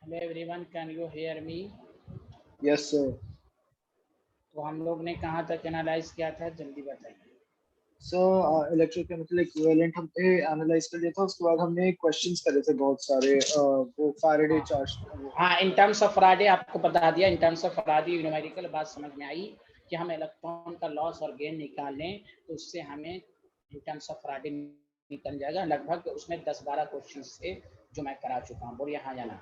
Hello everyone, can you hear me? Yes sir. तो हम लोग ने कहाँ तक एनालाइज किया था, जल्दी बताइए। सर इलेक्ट्रोकेमिकल इक्विवेलेंट हमने एनालाइज कर लिया था, उसके बाद हमने क्वेश्चंस करे थे बहुत सारे, वो फैराडे चार्ज। हाँ, इन टर्म्स ऑफ फैराडे आपको बता दिया। In terms of Faraday numerical बात समझ में आई कि हम इलेक्ट्रॉन का लॉस और गेन निकाल लें तो उससे हमें इन टर्म्स ऑफ फैराडे निकल जाएगा। लगभग उसमें 10-12 क्वेश्चन थे जो मैं करा चुका हूँ। बोलिए हाँ या ना?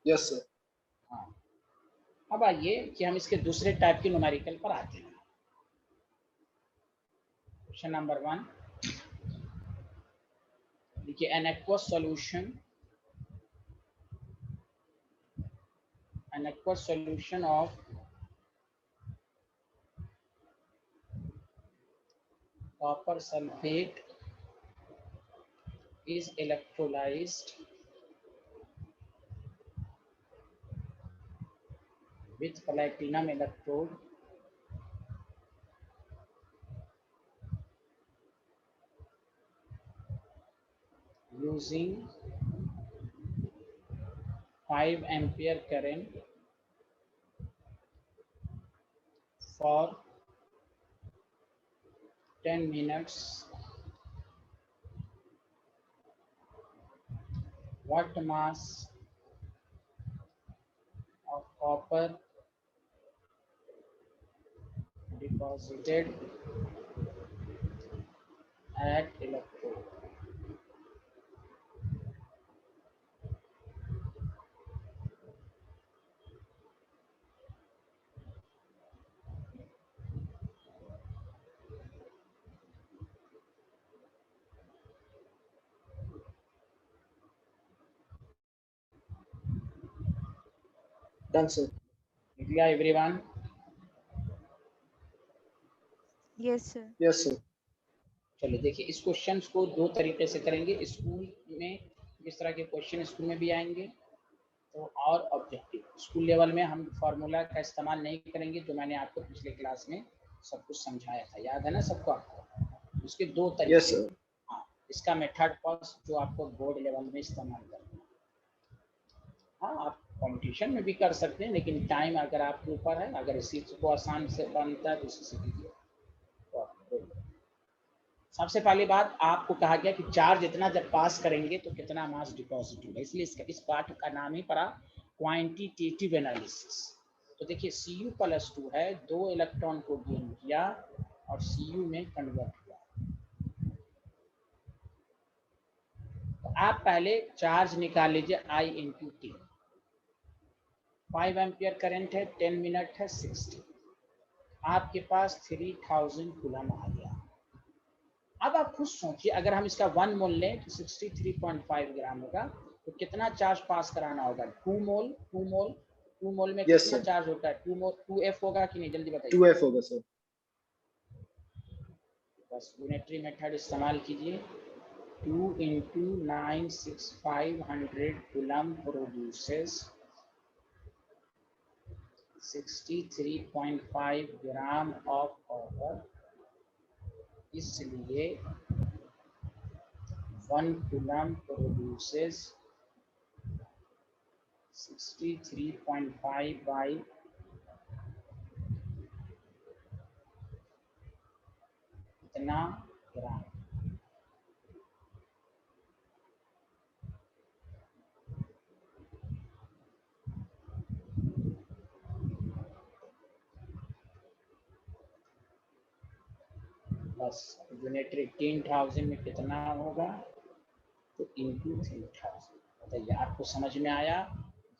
Yes sir. हाँ, अब आइए कि हम इसके दूसरे टाइप के न्यूमेरिकल पर आते हैं। क्वेश्चन नंबर 1, देखिए, an aqueous solution of copper sulfate is electrolyzed with platinum electrode using 5 ampere current for 10 minutes. What mass of copper deposited at electrode? Done sir. निकला everyone? Yes sir. Yes sir. चलिए देखिए, इस question को दो तरीके से करेंगे। School में इस तरह के क्वेश्चन स्कूल में भी आएंगे तो, और ऑब्जेक्टिव स्कूल लेवल में हम फार्मूला का इस्तेमाल नहीं करेंगे, जो मैंने आपको पिछले क्लास में सब कुछ समझाया था। याद है ना सबको आपको? उसके दो तरीके। Yes sir. हाँ, इसका मेथड फर्स्ट जो आपको बोर्ड लेवल में इस्तेमाल करना है। हाँ, आप कंपटीशन में भी कर सकते हैं, लेकिन टाइम अगर आपके ऊपर है। अगर इसी को आसान से बनता है तो इसी से कीजिए। सबसे पहली बात, आपको कहा गया कि चार्ज इतना जब पास करेंगे तो कितना मास डिपॉजिट होगा, इसलिए इस पार्ट का नाम ही पड़ा क्वांटिटेटिव एनालिसिस। तो देखिए, Cu+2 है, 2 इलेक्ट्रॉन को गेन किया और Cu में कन्वर्ट हुआ। तो आप पहले चार्ज निकाल लीजिए I × T। 5 एम्पियर करंट है, 10 मिनट है, 60। आपके पास 3000 कूलम आ गया। अब आप खुद सोचिए, अगर हम इसका 1 मोल लें तो 63.5 ग्राम होगा। तो कितना चार्ज पास कराना होगा? 2 मोल में Yes, कितना sir. चार्ज होता है? 2F होगा कि नहीं, जल्दी बताइए। 2F होगा सर। बस यूनिटरी मेथड इस्तेमाल कीजिए। 2 × 96500 coulomb produces 63.5 gram of copper, इसलिए 1 कूलम प्रोड्यूसेस 63.5 बाई कितना ग्राम। बस यूनिटरी 18,000 में कितना होगा तो इंटू 3000। बताइए, आपको समझ में आया?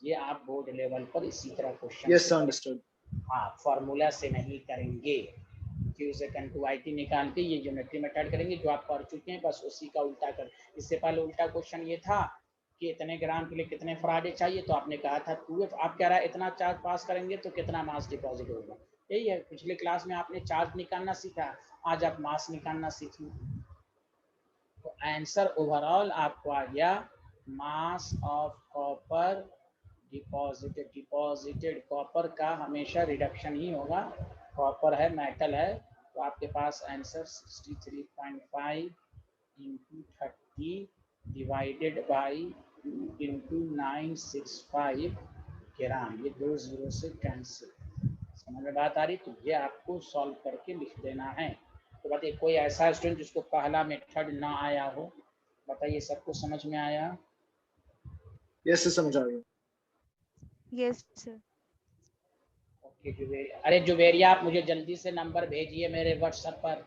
ये आप बोर्ड लेवल पर इसी तरह क्वेश्चन यस सर, अंडरस्टूड। हाँ, फार्मूला से नहीं करेंगे। Q से Q निकाल के ये यूनिटरी मेथड करेंगे, जो आप पढ़ चुके हैं, बस उसी का उल्टा कर। इससे पहले उल्टा क्वेश्चन ये था कि इतने ग्राम के लिए कितने फराडे चाहिए, तो आपने कहा था 2F। आप कह रहा है इतना चार्ज पास करेंगे तो कितना मास डिपॉजिट होगा। यही है, पिछले क्लास में आपने चार्ज निकालना सीखा, आज आप मास निकालना सीखिए। तो आंसर ओवरऑल आपको आ गया, mass of copper deposited copper का हमेशा रिडक्शन ही होगा। कॉपर है, मेटल है, तो आपके पास आंसर 63.5 × 30 डिवाइडेड बाई इंटू 965 ग्राम, ये 2 जीरो से कैंसिल। समझ में बात आ रही? तो ये आपको सॉल्व करके लिख देना है। तो बताइए कोई ऐसा स्टूडेंट जिसको पहला मेथड ना आया हो, बताइए सबको समझ में आया? यस सर, समझ आ गया। Yes sir. ओके जुबेरिया, अरे जुबेरिया आप मुझे जल्दी से नंबर भेजिए मेरे व्हाट्सएप पर,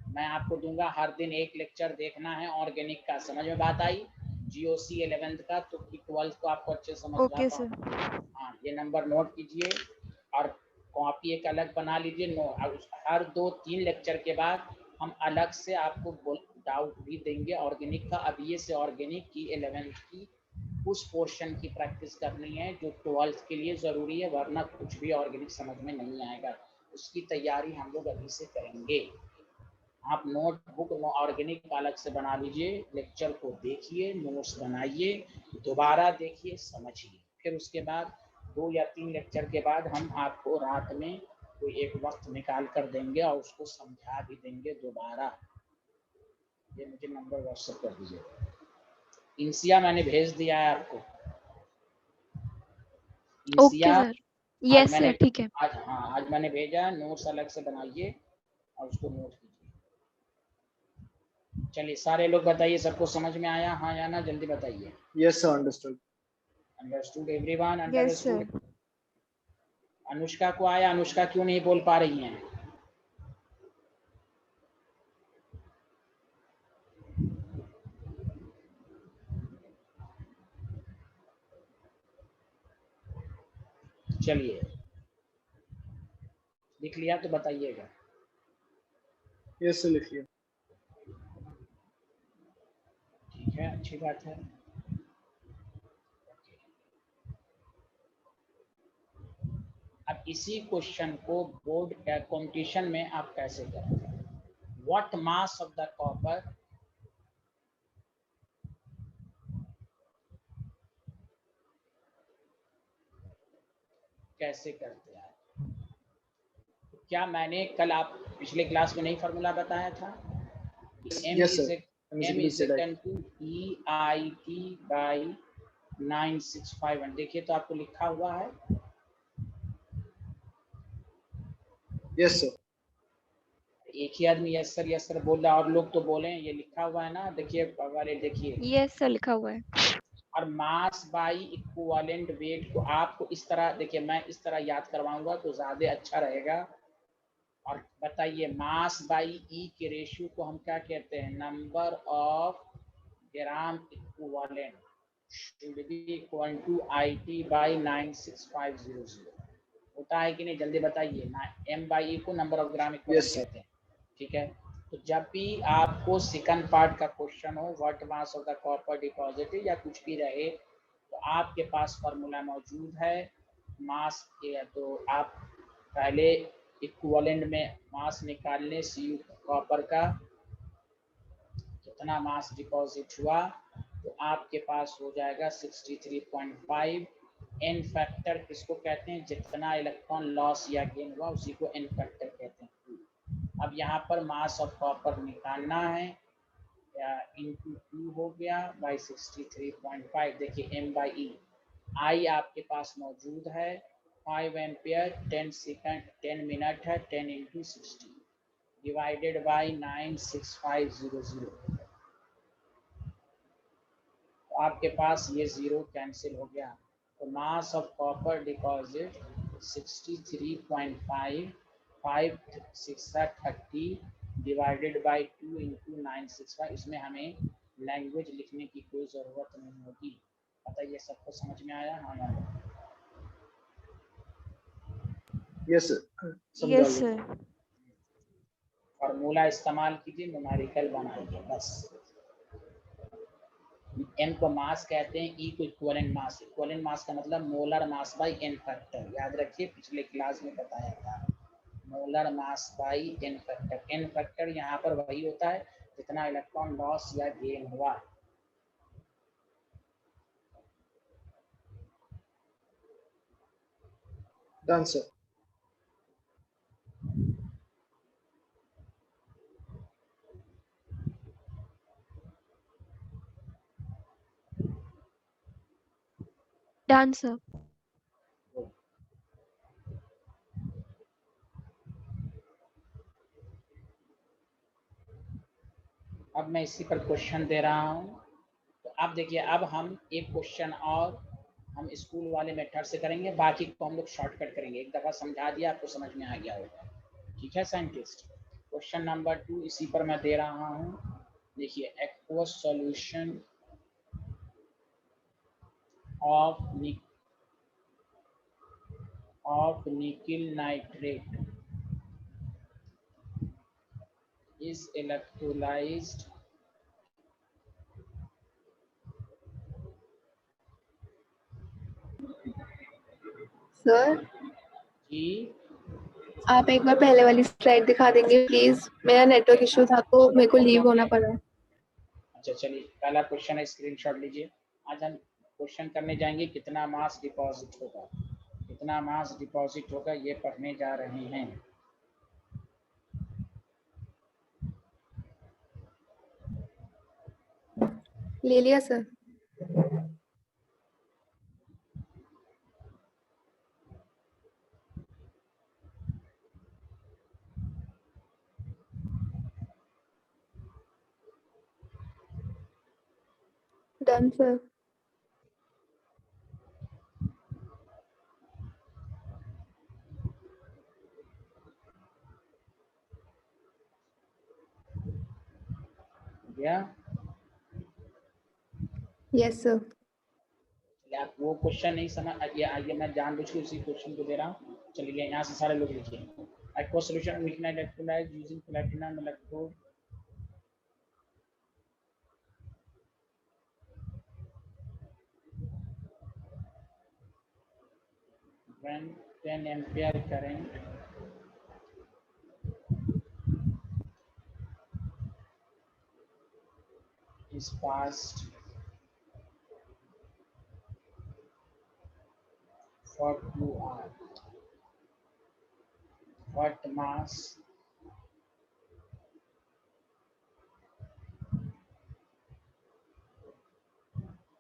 मैं आपको दूंगा। हर दिन एक लेक्चर देखना है ऑर्गेनिक का, समझ में बात आई? जीओसी 11th का, तो 12th को आपको अच्छे समझ ओके जाता सर। हूँ। हाँ, ये नंबर नोट कीजिए और कॉपी एक अलग बना लीजिए। हर 2-3 लेक्चर के बाद हम अलग से आपको डाउट भी देंगे ऑर्गेनिक का। अब ये से ऑर्गेनिक की 11th की उस पोर्शन की प्रैक्टिस करनी है जो 12th के लिए ज़रूरी है, वरना कुछ भी ऑर्गेनिक समझ में नहीं आएगा। उसकी तैयारी हम लोग अभी से करेंगे। आप नोटबुक ऑर्गेनिक अलग से बना लीजिए, लेक्चर को देखिए, नोट्स बनाइए, दोबारा देखिए, समझिए। फिर उसके बाद 2 या 3 लेक्चर के बाद हम आपको रात में कोई एक वक्त निकाल कर देंगे और उसको समझा भी देंगे दोबारा। ये मुझे नंबर व्हाट्सएप कर दीजिए। इंसिया मैंने भेज दिया है आपको। Okay इंसिया sir. आज यस मैंने सर, ठीक है। आज मैंने भेजा है, नोट्स अलग से बनाइए और उसको नोट कीजिए। चलिए सारे लोग बताइए, सबको समझ में आया हाँ या ना? जल्दी बताइए। Yes sir, understood. Understood everyone, yes understood. Sir. Anushka को आया? अनुष्का क्यों नहीं बोल पा रही हैं? चलिए लिख लिया तो बताइएगा। यस सर, लिखिए। ठीक है, अच्छी बात है। अब इसी क्वेश्चन को बोर्ड कंपटीशन में आप कैसे करेंगे? What mass of the copper, कैसे करते हैं? क्या मैंने कल आप पिछले क्लास में नहीं फार्मूला बताया था? m yes is sir, equal to EIT by 9651। देखिए तो आपको लिखा हुआ है। Yes sir. एक ही आदमी यस सर बोल रहा है, और लोग तो बोले ये लिखा हुआ है ना, देखिए वाले देखिए। यस सर, लिखा हुआ है। और मास बाई इक्विवेलेंट वेट को आपको इस तरह देखिए, मैं इस तरह याद करवाऊंगा तो ज्यादा अच्छा रहेगा। और बताइए मास बाई ई के रेशियो को हम क्या कहते हैं? Number of gram equivalent should be equal to IT by 96500। होता है कि नहीं? जल्दी बताइए ना। M बाई ई को number of gram equivalent yes sir. कहते हैं। ठीक है, तो जब भी आपको सेकंड पार्ट का क्वेश्चन हो, what mass of the copper deposit या कुछ भी रहे, तो आपके पास फॉर्मूला मौजूद है मास के। तो आप पहले इक्विवेलेंट में मास निकालने, सी कॉपर का कितना मास डिपॉजिट हुआ, तो आपके पास हो जाएगा 63.5। एन फैक्टर किसको कहते हैं? जितना इलेक्ट्रॉन लॉस या गेन हुआ उसी को एन फैक्टर कहते हैं। अब यहाँ पर मास ऑफ कॉपर निकालना है, इंटू 2 हो गया बाई 63.5। देखिए एम बाई ई, आई आपके पास मौजूद है 5 एम्पियर, 10 सेकंड 10 मिनट है, 10 इंटू 60 डिवाइडेड बाई 96500। तो आपके पास ये जीरो कैंसिल हो गया। तो mass of copper deposit 63.5, 5 6 30 divided by 2 into 965। इसमें हमें लैंग्वेज लिखने की कोई ज़रूरत नहीं होगी। बताइए सबको समझ में आया हाँ या नहीं? यस सर, समझा यस लिया। सर। फार्मूला इस्तेमाल कीजिए, न्यूमेरिकल बनाइए बस। एम को मास कहते हैं, ई को इक्विवेलेंट मास। इक्विवेलेंट मास का मतलब molar mass by n factor. याद रखिए पिछले क्लास में बताया था, molar mass by n factor. N factor यहाँ पर वही होता है जितना इलेक्ट्रॉन लॉस या गेन हुआ। Done sir. Done, sir. अब मैं इसी पर क्वेश्चन दे रहा हूँ। तो अब देखिए, अब हम एक क्वेश्चन और हम स्कूल वाले मेथड से करेंगे, बाकी को हम लोग शॉर्टकट करेंगे। एक दफ़ा समझा दिया, आपको समझ में आ गया होगा। ठीक है साइंटिस्ट। क्वेश्चन नंबर 2 इसी पर मैं दे रहा हूँ। देखिए, aqueous solution of nickel nitrate is electrolyzed sir ji. आप एक बार पहले वाली स्लाइड दिखा देंगे प्लीज, मेरा नेटवर्क इशू था तो मेरे को लीव होना पड़ा। अच्छा चलिए, पहला क्वेश्चन है, स्क्रीनशॉट लीजिए। आज हम क्वेश्चन करने जाएंगे कितना मास डिपॉजिट होगा, कितना मास डिपॉजिट होगा ये पढ़ने जा रहे हैं। ले लिया सर। Done sir. गया? Yes sir. आप वो क्वेश्चन नहीं समझ आइए, मैं जानबूझ के उसी क्वेश्चन को दे रहा हूँ। चलिए यहाँ से सारे लोग लिखिए। Aqueous solution nickel electrolyte using platinum electrode when 10 ampere current is passed for 2 hours. What mass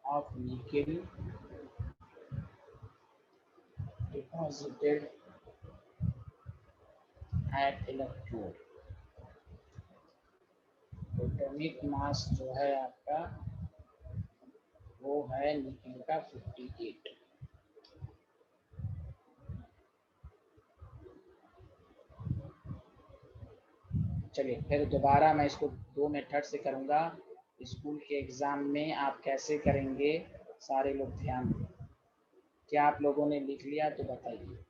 of nickel deposited at electrode? Atomic mass जो है आपका वो है निकल का 58। चलिए फिर दोबारा मैं इसको दो मेथड से करूँगा। स्कूल के एग्ज़ाम में आप कैसे करेंगे, सारे लोग ध्यान दें। क्या आप लोगों ने लिख लिया तो बताइए।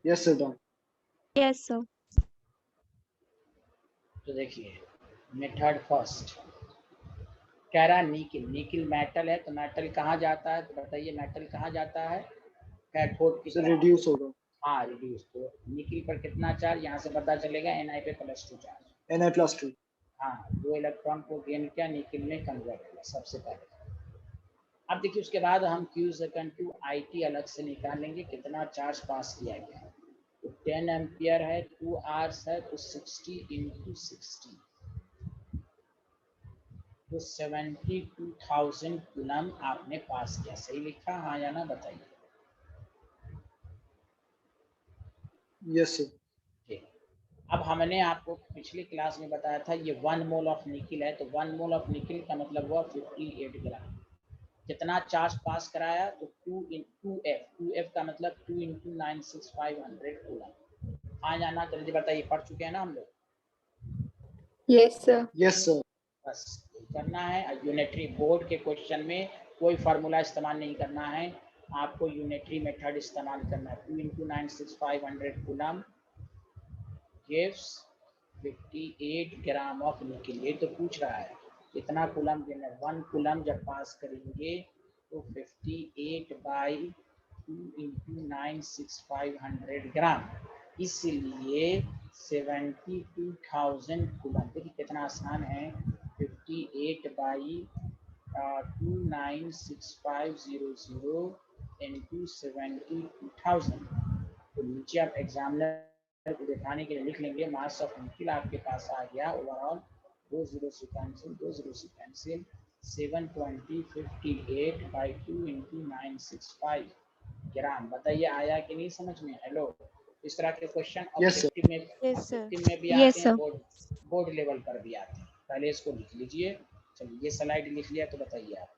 Yes sir done. Yes, sir. तो देखिए, मेथड फर्स्ट कह रहा है निकल, निकल मेटल है तो मेटल कहाँ जाता है, तो बताइए मेटल कहाँ जाता है, कैथोड की तरफ रिड्यूस होगा। हाँ रिड्यूस। तो निकल पर कितना चार्ज, यहाँ से पता चलेगा Na पे +2 चार्ज, Na+2। हाँ 2 इलेक्ट्रॉन को गेन किया, निकल में कन्वर्ट किया सबसे पहले। अब देखिए उसके बाद हम Q सेकंड टू IT अलग से निकालेंगे, कितना चार्ज पास किया गया है। तो 10 एम्पियर है, 2 आवर्स है, तो 60 × 60 तो 72,000 कूलम आपने पास किया। सही लिखा हाँ या ना बताइए। Yes sir. ठीक। अब हमने आपको पिछली क्लास में बताया था ये 1 मोल ऑफ निकल है, तो 1 मोल ऑफ निकल का मतलब हुआ 58 ग्राम। कितना चार्ज पास कराया, तो 2F का मतलब 2 × 96500 कूलम। हाँ या ना जल्दी बताइए, पढ़ चुके हैं ना हम लोग। Yes sir. Yes sir. बस करना है। यूनिटरी बोर्ड के क्वेश्चन में कोई फार्मूला इस्तेमाल नहीं करना है, आपको यूनिटरी मेथड इस्तेमाल करना है। 2 × 96500 कूलम गिव्स 58 ग्राम ऑफ निकल। ये तो पूछ रहा है कितना कूलम देना है। 1 कूलम जब पास करेंगे तो 58/2 × 96500 ग्राम, इसलिए 72,000 कूलम। देखिए कितना आसान है, 58/296,500 × 72,000। तो नीचे आप एग्जामिनर को दिखाने के लिए लिख लेंगे मास ऑफ निकल आपके पास आ गया। ओवरऑल 2 0 से कैंसिल, 2 0 से कैंसिल, 720/58 by 2 into 965 ग्राम। बताइए आया कि नहीं समझ में? हेलो, इस तरह के क्वेश्चन Yes, sir. ऑब्जेक्टिव में Yes, sir. भी Yes, आते हैं, sir. बोर्ड लेवल पर भी आते हैं। पहले इसको लिख लीजिए। चलिए ये स्लाइड लिख लिया तो बताइए आप।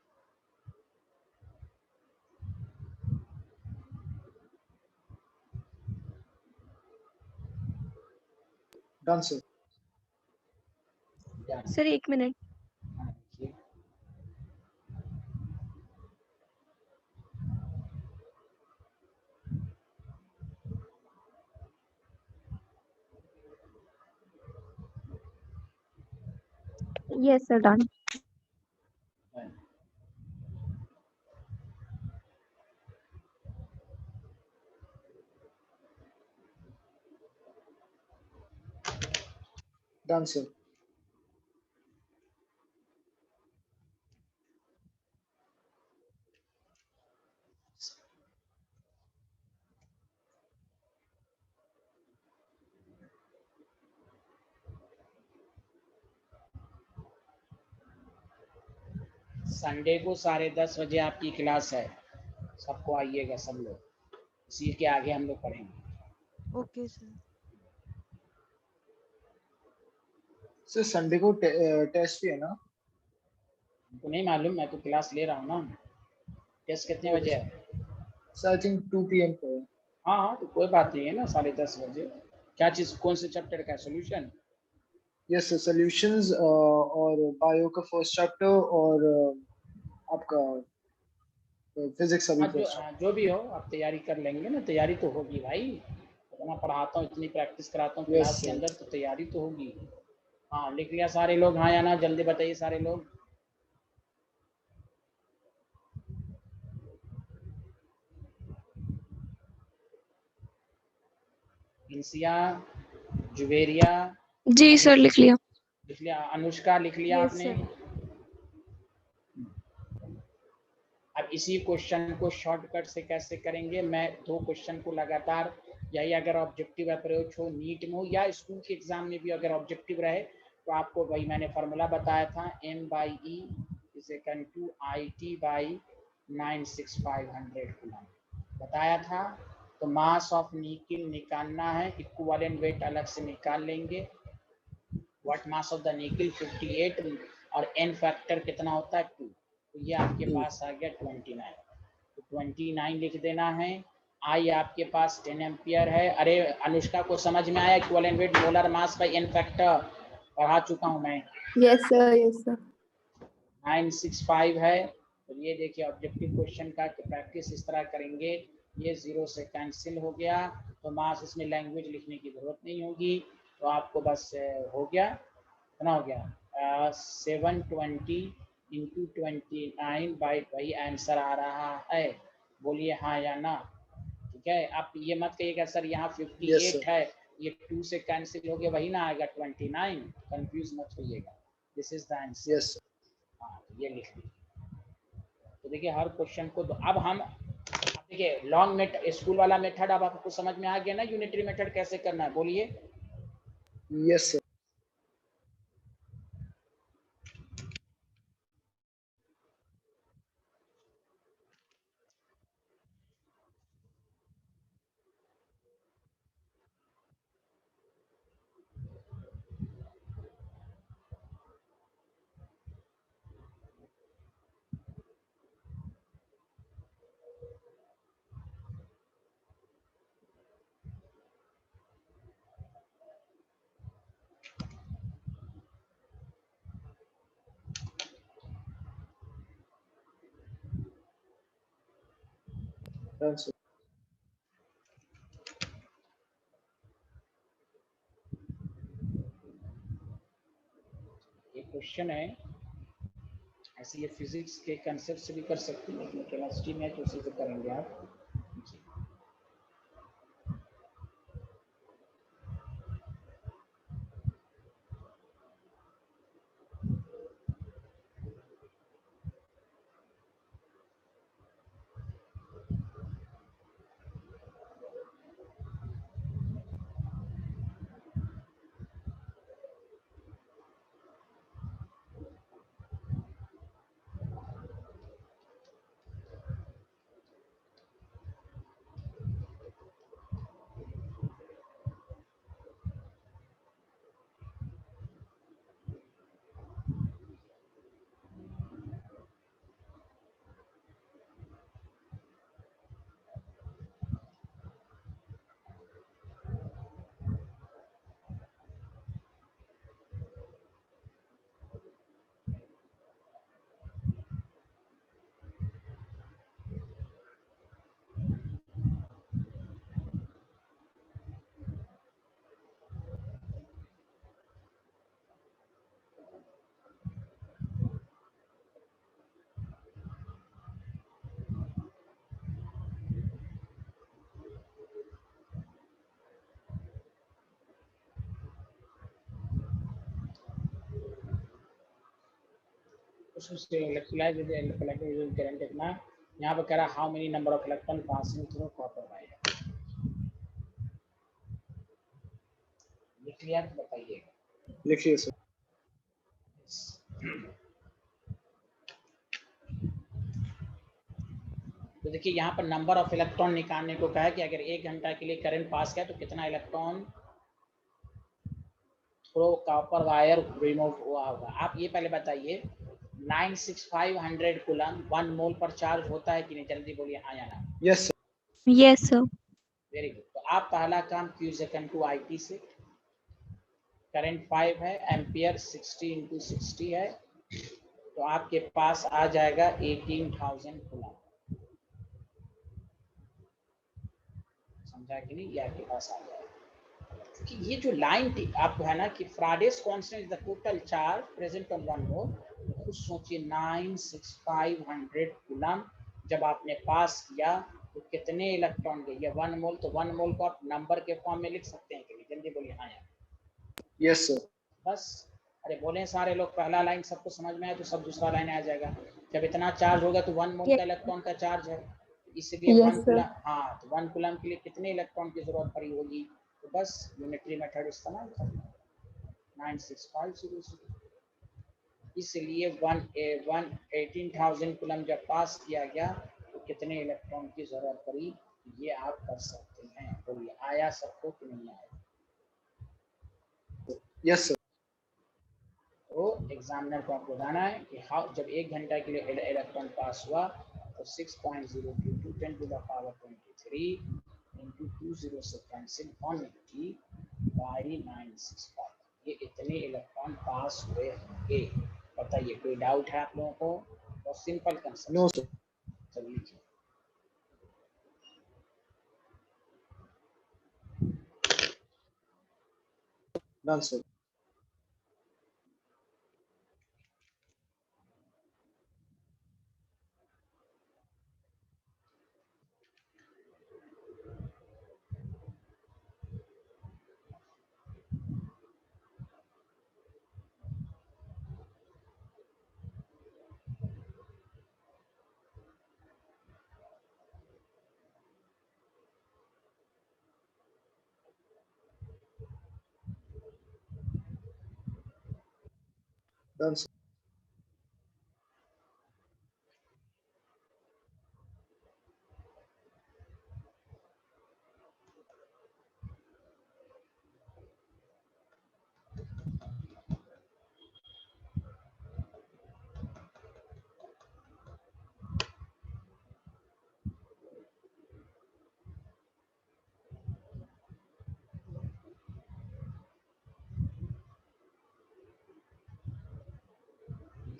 Done, sir. Sir, 1 minute. हाँ, लिखिए। Yes, sir. Done. Done, sir. Sunday को 10:30 बजे आपकी क्लास है, सबको आइएगा सब लोग। इसी के आगे हम लोग पढ़ेंगे। Okay, sir. सर संडे को टेस्ट भी है ना? हमको नहीं मालूम, मैं तो क्लास ले रहा हूँ ना। टेस्ट कितने बजे है? सर आई थिंक 2 PM को है। हाँ हाँ, तो कोई बात नहीं है ना, 10:30 बजे। क्या चीज़, कौन से चैप्टर का? सोल्यूशन? यस सर, सॉल्यूशंस और बायो का फर्स्ट चैप्टर और आपका फिजिक्स अभी फर्स्ट चैप्टर। जो भी हो आप तैयारी कर लेंगे ना। तैयारी तो होगी भाई, इतना पढ़ाता हूँ, इतनी प्रैक्टिस कराता हूँ क्लास के अंदर, तो तैयारी तो होगी। हाँ लिख लिया सारे लोग? हाँ या ना, जल्दी बताइए सारे लोग। इंसिया, जुवेरिया, जी सर, लिख लिया। लिख लिया। अनुष्का लिख लिया Yes, आपने? sir. अब इसी क्वेश्चन को शॉर्टकट से कैसे करेंगे, मैं 2 क्वेश्चन को लगातार, यही अगर ऑब्जेक्टिव अप्रोच हो नीट में हो या स्कूल के एग्जाम में भी अगर ऑब्जेक्टिव रहे, तो आपको वही मैंने फार्मूला बताया था, M/E is equal to IT by 96500 coulomb बताया था। तो मास ऑफ निकल निकालना है, इक्विवेलेंट वेट अलग से निकाल लेंगे। व्हाट मास ऑफ द निकल 58 और n फैक्टर कितना होता है 2, तो ये आपके पास आ गया 29। तो 29 लिख देना है। आई आपके पास 10 एम्पियर है। अरे अनुष्का को समझ में आया? Equivalent weight molar mass by n factor पढ़ा चुका हूं मैं। Yes sir, yes sir. 965 है। तो ये देखिए ऑब्जेक्टिव क्वेश्चन का प्रैक्टिस इस तरह करेंगे। ये 0 से कैंसिल हो गया, तो मास इसमें लैंग्वेज लिखने की जरूरत नहीं होगी। तो आपको बस हो गया, कितना हो गया 720 इंटू 29 बाई वही आंसर आ रहा है। बोलिए हाँ या ना। ठीक है, आप ये मत कहिएगा सर यहाँ 58 है, ये 2 से कैंसिल हो गया, वही ना आएगा 29। कंफ्यूज मत होइएगा, this is the answer. Yes हाँ तो ये लिख लीजिए। तो देखिए हर क्वेश्चन को अब हम देखिए लॉन्ग मेथड, स्कूल वाला मेथड अब आपको समझ में आ गया ना, यूनिटरी मेथड कैसे करना है? बोलिए। Yes sir. Done sir. ये क्वेश्चन है, ऐसे ये फिजिक्स के कंसेप्ट से भी कर सकते हैं, लेकिन केमिस्ट्री में तो उसी से करेंगे आप। उससे इलेक्ट्रोलाइट विद इलेक्ट्रोलाइट करंट इतना, यहाँ पर कह रहा how many number of electron passing through copper wire. लिख लिया तो बताइएगा। लिखिए सर। तो देखिए यहाँ पर नंबर ऑफ इलेक्ट्रॉन निकालने को कहा है कि अगर 1 घंटा के लिए करंट पास किया तो कितना electron through copper wire remove हुआ होगा। आप ये पहले बताइए 96500 कूलम 1 मोल पर चार्ज होता है कि नहीं, जल्दी बोलिए हाँ या ना। Yes sir. Yes, sir. Very good. तो आप पहला काम Q is equal to IT से, करंट 5 है, एम्पियर 60 × 60 है, तो आपके पास आ जाएगा 18,000 कूलम। समझा कि नहीं, ये आपके पास आ जाएगा। कि ये जो लाइन थी आपको है ना कि Faraday's constant is the total charge present on 1 mole, खुद सोचिए 96500 कूलम जब आपने पास किया तो कितने इलेक्ट्रॉन गए, ये 1 मोल, तो 1 मोल को आप नंबर के फॉर्म में लिख सकते हैं कि नहीं, जल्दी बोलिए हाँ यार। Yes sir. बस अरे बोले सारे लोग पहला लाइन सबको समझ में आए तो सब दूसरा लाइन आ जाएगा। जब इतना चार्ज होगा तो 1 मोल Yes. का इलेक्ट्रॉन का चार्ज है, इसलिए Yes, 1 sir. कूलम, हाँ तो 1 कूलम के लिए कितने इलेक्ट्रॉन की जरूरत पड़ी होगी, तो बस यूनिटरी मेथड इस्तेमाल करना 96500। इसलिए 18,000 कूलम जब पास किया गया तो कितने इलेक्ट्रॉन की जरूरत पड़ी, ये आप कर सकते हैं। बोलिए आया सबको कि नहीं आया। Yes sir. तो एग्जामिनर को आपको बताना है कि हाउ जब 1 घंटा के लिए इलेक्ट्रॉन पास हुआ तो 6.0 × 10⁻23 × 20 से कैंसिल 180 / 965, ये इतने इलेक्ट्रॉन पास हुए होंगे। बताइए कोई डाउट है आप लोगों को? बहुत सिंपल कंसेप्ट। No sir. चलिए लिखिए। Done sir. Done sir.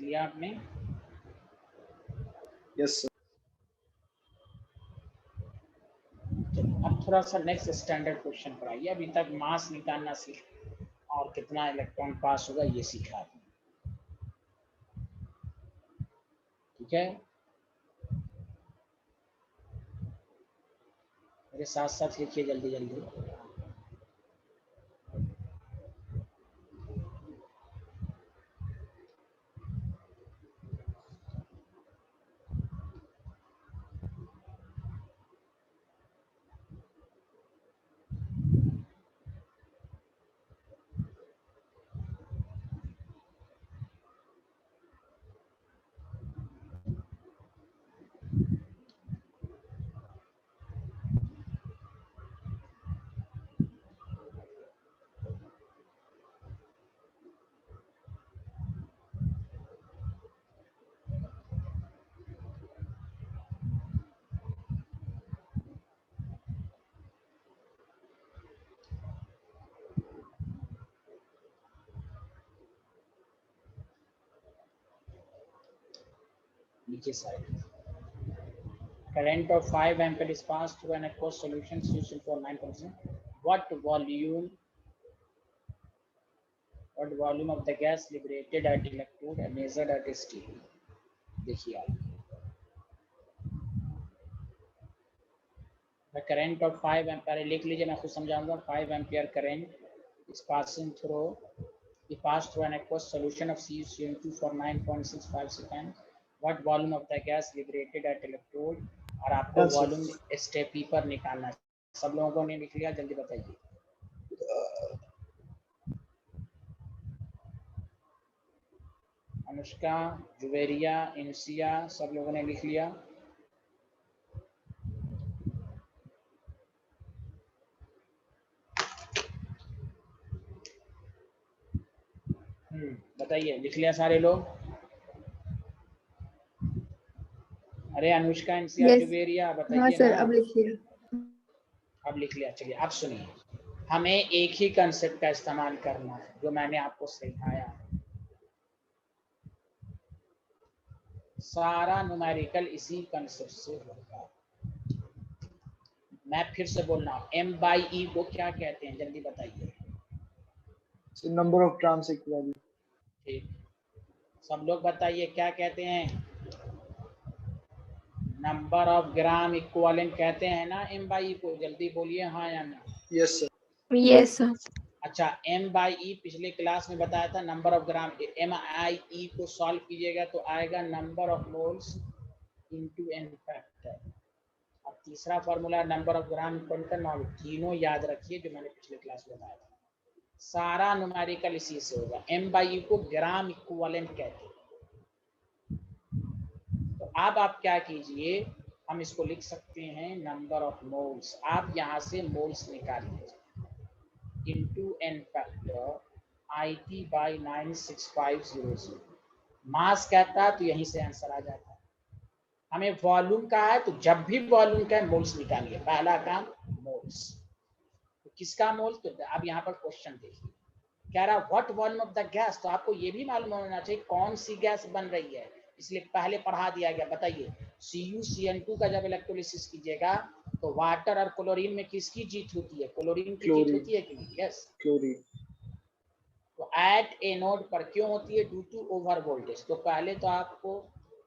लिया आपने? Yes sir. अब थोड़ा सा नेक्स्ट स्टैंडर्ड क्वेश्चन पर आइए। अभी तक मास निकालना सीख और कितना इलेक्ट्रॉन पास होगा ये सीखा आपने, ठीक है। मेरे साथ साथ लिखिए जल्दी जल्दी। नीचे side current of 5 ampere is passed through an aqueous solution solution for 9%. What volume of the gas liberated at electrode and measured at ST? देखिए आप the current of 5 ampere लिख लीजिए, मैं खुद समझाऊंगा। 5 ampere current is passing through We passed through an aqueous solution of CuCl2 for 9.65 seconds. What volume of the gas liberated at electrode? और आपको Answer. Volume step P पर निकालना है। सब लोगों ने लिख लिया, जल्दी बताइए। अनुष्का, जुवेरिया, इंसिया, सब लोगों ने लिख लिया। बताइए, लिख लिया सारे लोग? अरे अनुष्का, इंसिया, Yes. जुवेरिया, हाँ बताइए सर, ना। अब लिख लिया। अब लिख लिया। चलिए अब सुनिए, हमें एक ही कंसेप्ट का इस्तेमाल करना है जो मैंने आपको सिखाया है। सारा न्यूमेरिकल इसी कंसेप्ट से होगा। मैं फिर से बोल रहा हूँ, M/E को क्या कहते हैं, जल्दी बताइए। Number of grams equivalent. ठीक, सब लोग बताइए क्या कहते हैं? नंबर ऑफ ग्राम इक्विवेलेंट कहते हैं ना M/E को, जल्दी बोलिए हाँ या ना। Yes sir. Yes, sir. अच्छा, M/E पिछले क्लास में बताया था, नंबर ऑफ ग्राम। MIE को सॉल्व कीजिएगा तो आएगा number of moles into n factor. अब तीसरा formula number of gram equal, तीनों याद रखिए जो मैंने पिछले क्लास में बताया था। सारा न्यूमेरिकल इसी से होगा। M/E को ग्राम इक्विवेलेंट कहते हैं। तो अब आप क्या कीजिए, हम इसको लिख सकते हैं नंबर ऑफ मोल्स। आप यहाँ से मोल्स निकाल लीजिए into n factor IT by 96500। Mass कहता है तो यहीं से आंसर आ जाता है। हमें वॉल्यूम का है तो जब भी वॉल्यूम का है मोल्स निकालिए। पहला काम मोल्स। तो किसका मोल? तो अब यहाँ पर क्वेश्चन देखिए, कह रहा what volume of the gas. तो आपको ये भी मालूम होना चाहिए कौन सी गैस बन रही है, इसलिए पहले पढ़ा दिया गया। बताइए, CuCl2 का जब इलेक्ट्रोलिसिस कीजिएगा तो वाटर और क्लोरीन में किसकी जीत होती है? क्लोरीन की जीत होती है कि नहीं? Yes, chlorine. तो एट एनोड पर क्यों होती है? Due to over voltage. तो पहले तो आपको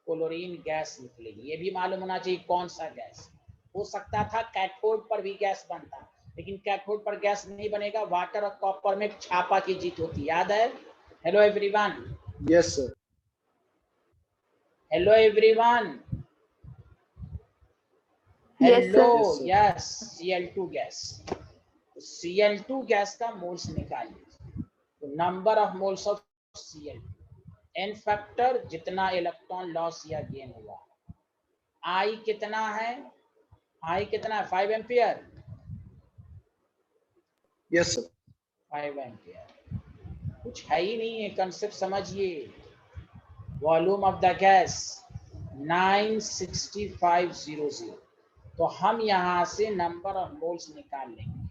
क्लोरीन गैस निकलेगी, ये भी मालूम होना चाहिए कौन सा गैस। हो सकता था कैथोड पर भी गैस बनता, लेकिन कैथोड पर गैस नहीं बनेगा। वाटर और कॉपर में छापा की जीत होती, याद है? Hello everyone. Yes sir. Hello everyone. Yes, sir. Hello, yes, Cl2 gas. तो Cl2 गैस का मोल्स निकालिए। तो number of moles of Cl2, n factor जितना इलेक्ट्रॉन लॉस या गेन हुआ। I कितना है? I कितना है? 5 एम्पियर। Yes sir. 5 एम्पियर कुछ है ही नहीं है, कंसेप्ट समझिए। Volume of the gas 96500। तो हम यहाँ से नंबर ऑफ मोल्स निकाल लेंगे।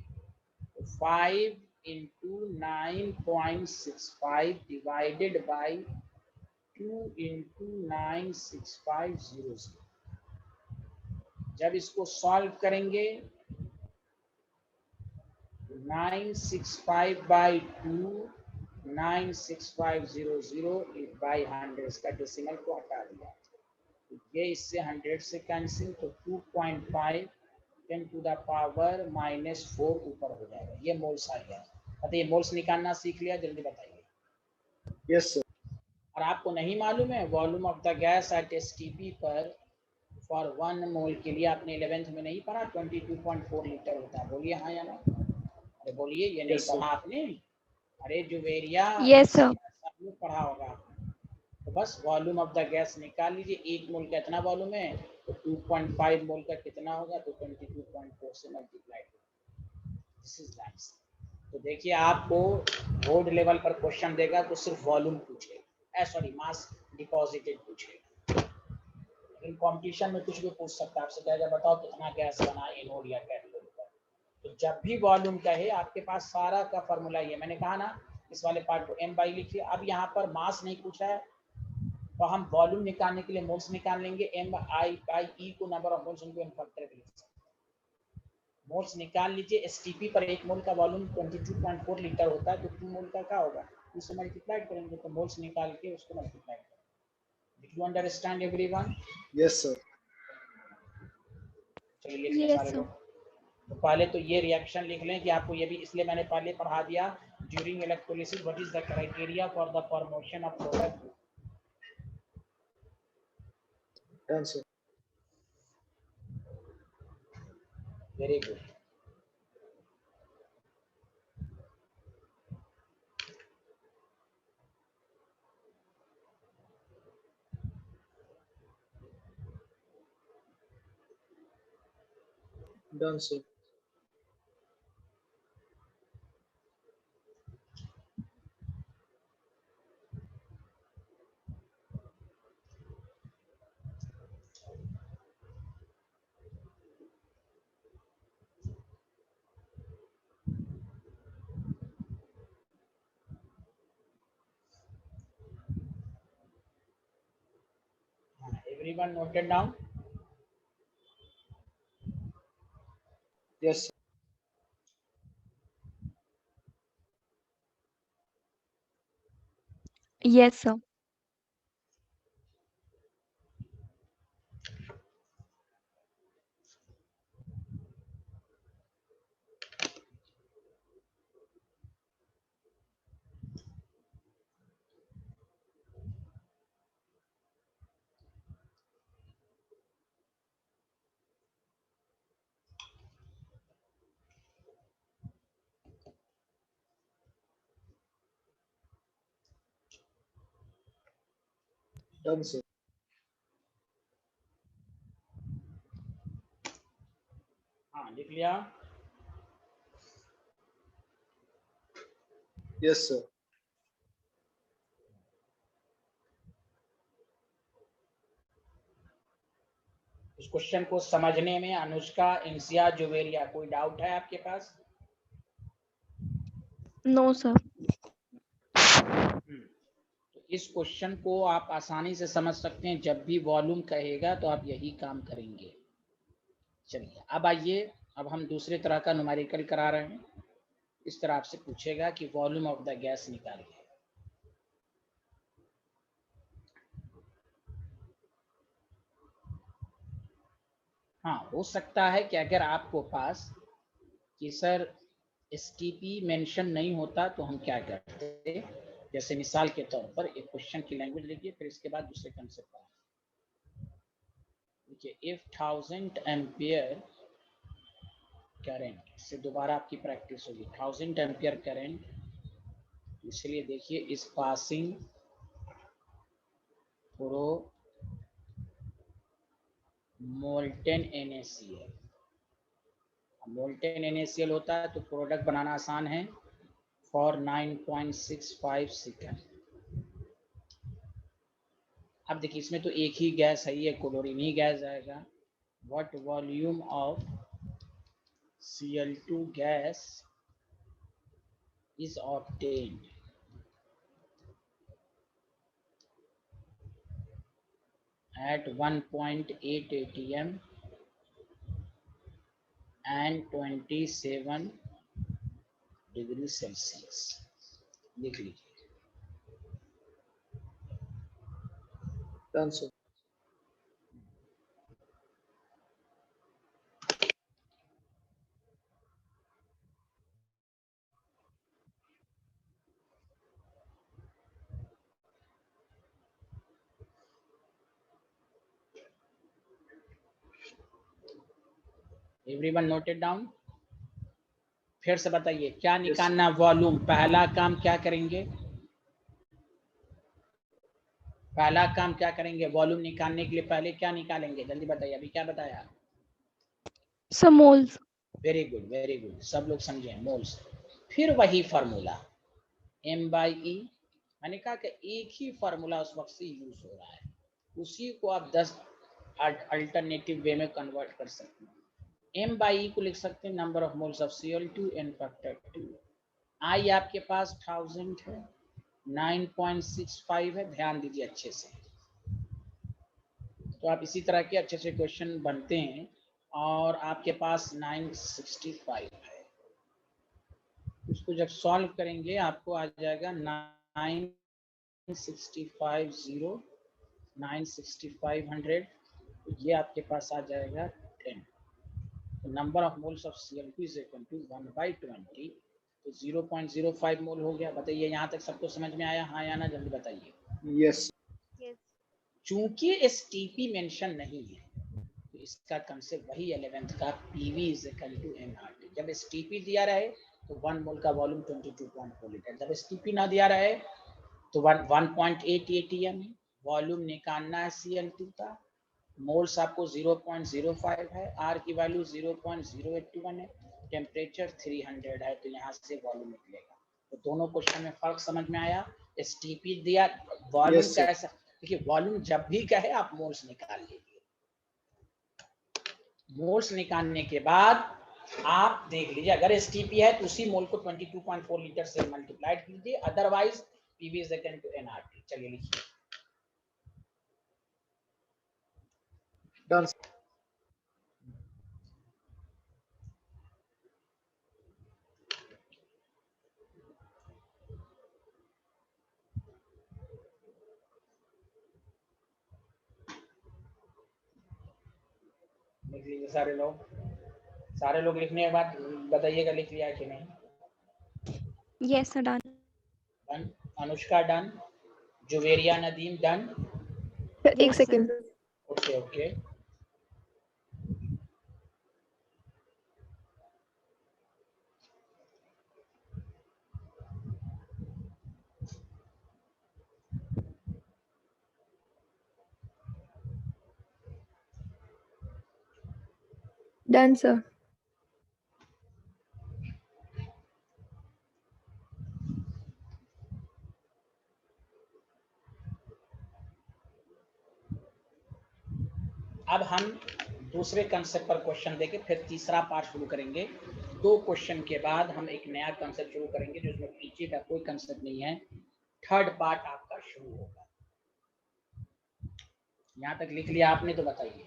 तो 5 इंटू 9.65 डिवाइडेड बाई 2 इंटू 96500। जब इसको सॉल्व करेंगे 965 बाई 2, 96500 बाई 100, इसका डेसिमल को हटा दिया। तो ये इससे 100 से कैंसिल, तो 2.5 10 टू द पावर -4 ऊपर हो जाएगा। ये मोल्स आ गया। बताइए, मोल्स निकालना सीख लिया? जल्दी बताइए। Yes sir. और आपको नहीं मालूम है volume of the gas at STP पर फॉर 1 मोल के लिए? आपने 11th में नहीं पढ़ा 22.4 लीटर होता है? बोलिए हाँ या ना। अरे बोलिए, ये नहीं पढ़ा आपने? अरे जुवेरिया, Yes, sir. सब लोग पढ़ा होगा। तो बस वॉल्यूम ऑफ द गैस निकाल लीजिए। 1 मोल का इतना वॉल्यूम है, तो 2.5 मोल का कितना होगा? तो 22.4 से मल्टीप्लाई। This is nice. तो देखिए, आपको बोर्ड लेवल पर क्वेश्चन देगा तो सिर्फ वॉल्यूम पूछेगा, सॉरी मास डिपॉजिटेड पूछेगा। लेकिन कंपटीशन में कुछ भी पूछ सकता है, आपसे कहेगा बताओ कितना गैस बना एनोड या कैथोड पर। तो जब भी वॉल्यूम कहे आपके पास सारा का फॉर्मूला ये मैंने कहा ना, इस वाले पार्ट को M/E लिखिए। अब यहाँ पर मास नहीं पूछा है तो हम वॉल्यूम निकालने के लिए मोल्स निकाल लेंगे। M/E को number of moles into n factor लिख सकते हैं। मोल्स निकाल लीजिए। STP पर 1 मोल का वॉल्यूम 22.4 लीटर होता है, तो 2 मोल का क्या होगा? उससे मल्टीप्लाई करेंगे तो मोल्स निकाल के उसको मल्टीप्लाई करेंगे। Did you understand everyone? Yes sir. चलिए लिख लें Yes, सारे sir. लोग। तो पहले तो ये रिएक्शन लिख लें कि आपको ये भी इसलिए मैंने पहले पढ़ा दिया during electrolysis, what is the criteria for the formation of product? Done, sir. Very good. Done, sir. Everyone noted down? Yes, sir. Yes, sir. Done, sir. हाँ, लिख लिया? Yes, sir. इस क्वेश्चन को समझने में अनुष्का, इंसिया, जुवेरिया, कोई डाउट है आपके पास? No, sir. तो इस क्वेश्चन को आप आसानी से समझ सकते हैं, जब भी वॉल्यूम कहेगा तो आप यही काम करेंगे। चलिए अब आइए, अब हम दूसरे तरह का न्यूमेरिकल करा रहे हैं। इस तरह आपसे पूछेगा कि वॉल्यूम ऑफ द गैस निकालिए। हाँ, हो सकता है कि अगर आपको पास कि सर एसटीपी मेंशन नहीं होता तो हम क्या करते, जैसे मिसाल के तौर पर एक क्वेश्चन की लैंग्वेज लिखिए, फिर इसके बाद दूसरे कंसेप्ट पर देखिए। इफ 1000 एम्पियर करंट से दोबारा आपकी प्रैक्टिस होगी। 1000 एम्पियर करंट, इसलिए देखिए इस passing through molten NaCl। Molten NaCl होता है तो प्रोडक्ट बनाना आसान है, फॉर 9.65 सेकेंड। अब देखिए इसमें तो एक ही गैस है, ये क्लोरीन ही गैस आएगा। What volume of Cl2 gas is obtained at 1.8 atm and 27 degree Celsius. लिख लीजिए। Done, sir. Everyone noted down? फिर से बताइए क्या निकालना वॉल्यूम। पहला काम क्या करेंगे? पहला काम क्या करेंगे वॉल्यूम निकालने के लिए? पहले क्या निकालेंगे, जल्दी बताइए। अभी क्या बताया? Sir, moles. Very good, very good, सब लोग समझे, मोल्स। फिर वही फार्मूला M/E। मैंने कहा कि एक ही फार्मूला उस वक्त से यूज हो रहा है, उसी को आप 10 अल्टरनेटिव वे में कन्वर्ट कर सकते हैं। M/E को लिख सकते हैं number of moles of Cl2 n factor 2। I आपके पास 1000 है, 9.65 है, ध्यान दीजिए अच्छे से। तो आप इसी तरह के अच्छे से क्वेश्चन बनते हैं और आपके पास 965 है। उसको जब सॉल्व करेंगे आपको आ जाएगा 965 ये आपके पास आ जाएगा 10। Number of moles of Cl2 is equal to 1/20। तो तो 0.05 मोल हो गया। बताइए यहाँ तक सबको समझ में आया? हाँ या ना, जल्दी बताइए। यस। चूंकि STP मेंशन नहीं है तो इसका कंसेप्ट वही 11th का PV is equal to nRT। जब STP दिया रहे तो 1 मोल का वॉल्यूम 22.4 लीटर, जब STP ना दिया रहे तो 1.8 ATM है। वॉल्यूम निकालना है Cl2 का, मोल्स आपको 0.05 है, R की वैल्यू 0.081 है, टेम्परेचर 300 है, तो यहाँ से वॉल्यूम निकलेगा। तो दोनों क्वेश्चन में फर्क समझ में आया? STP दिया, वॉल्यूम Yes, sir. कैसा? देखिए वॉल्यूम जब भी कहे आप मोल्स निकाल लीजिए। मोल्स निकालने के बाद आप देख लीजिए, अगर STP है तो उसी मोल को 22.4 लीटर से मल्टीप्लाइड कीजिए, otherwise PV is equal to nRT। चलिए लिखिए। Done. लिख लीजिए सारे लोग लिखने के बाद बताइएगा लिख लिया कि नहीं। Yes, sir. Done. Done. Anushka done. Juveria Nadeem done. एक Yes, sir. Second. Okay okay. Done sir. अब हम दूसरे कंसेप्ट पर क्वेश्चन देके फिर तीसरा पार्ट शुरू करेंगे। 2 क्वेश्चन के बाद हम एक नया कंसेप्ट शुरू करेंगे जिसमें पीछे का कोई कंसेप्ट नहीं है। थर्ड पार्ट आपका शुरू होगा। यहाँ तक लिख लिया आपने तो बताइए।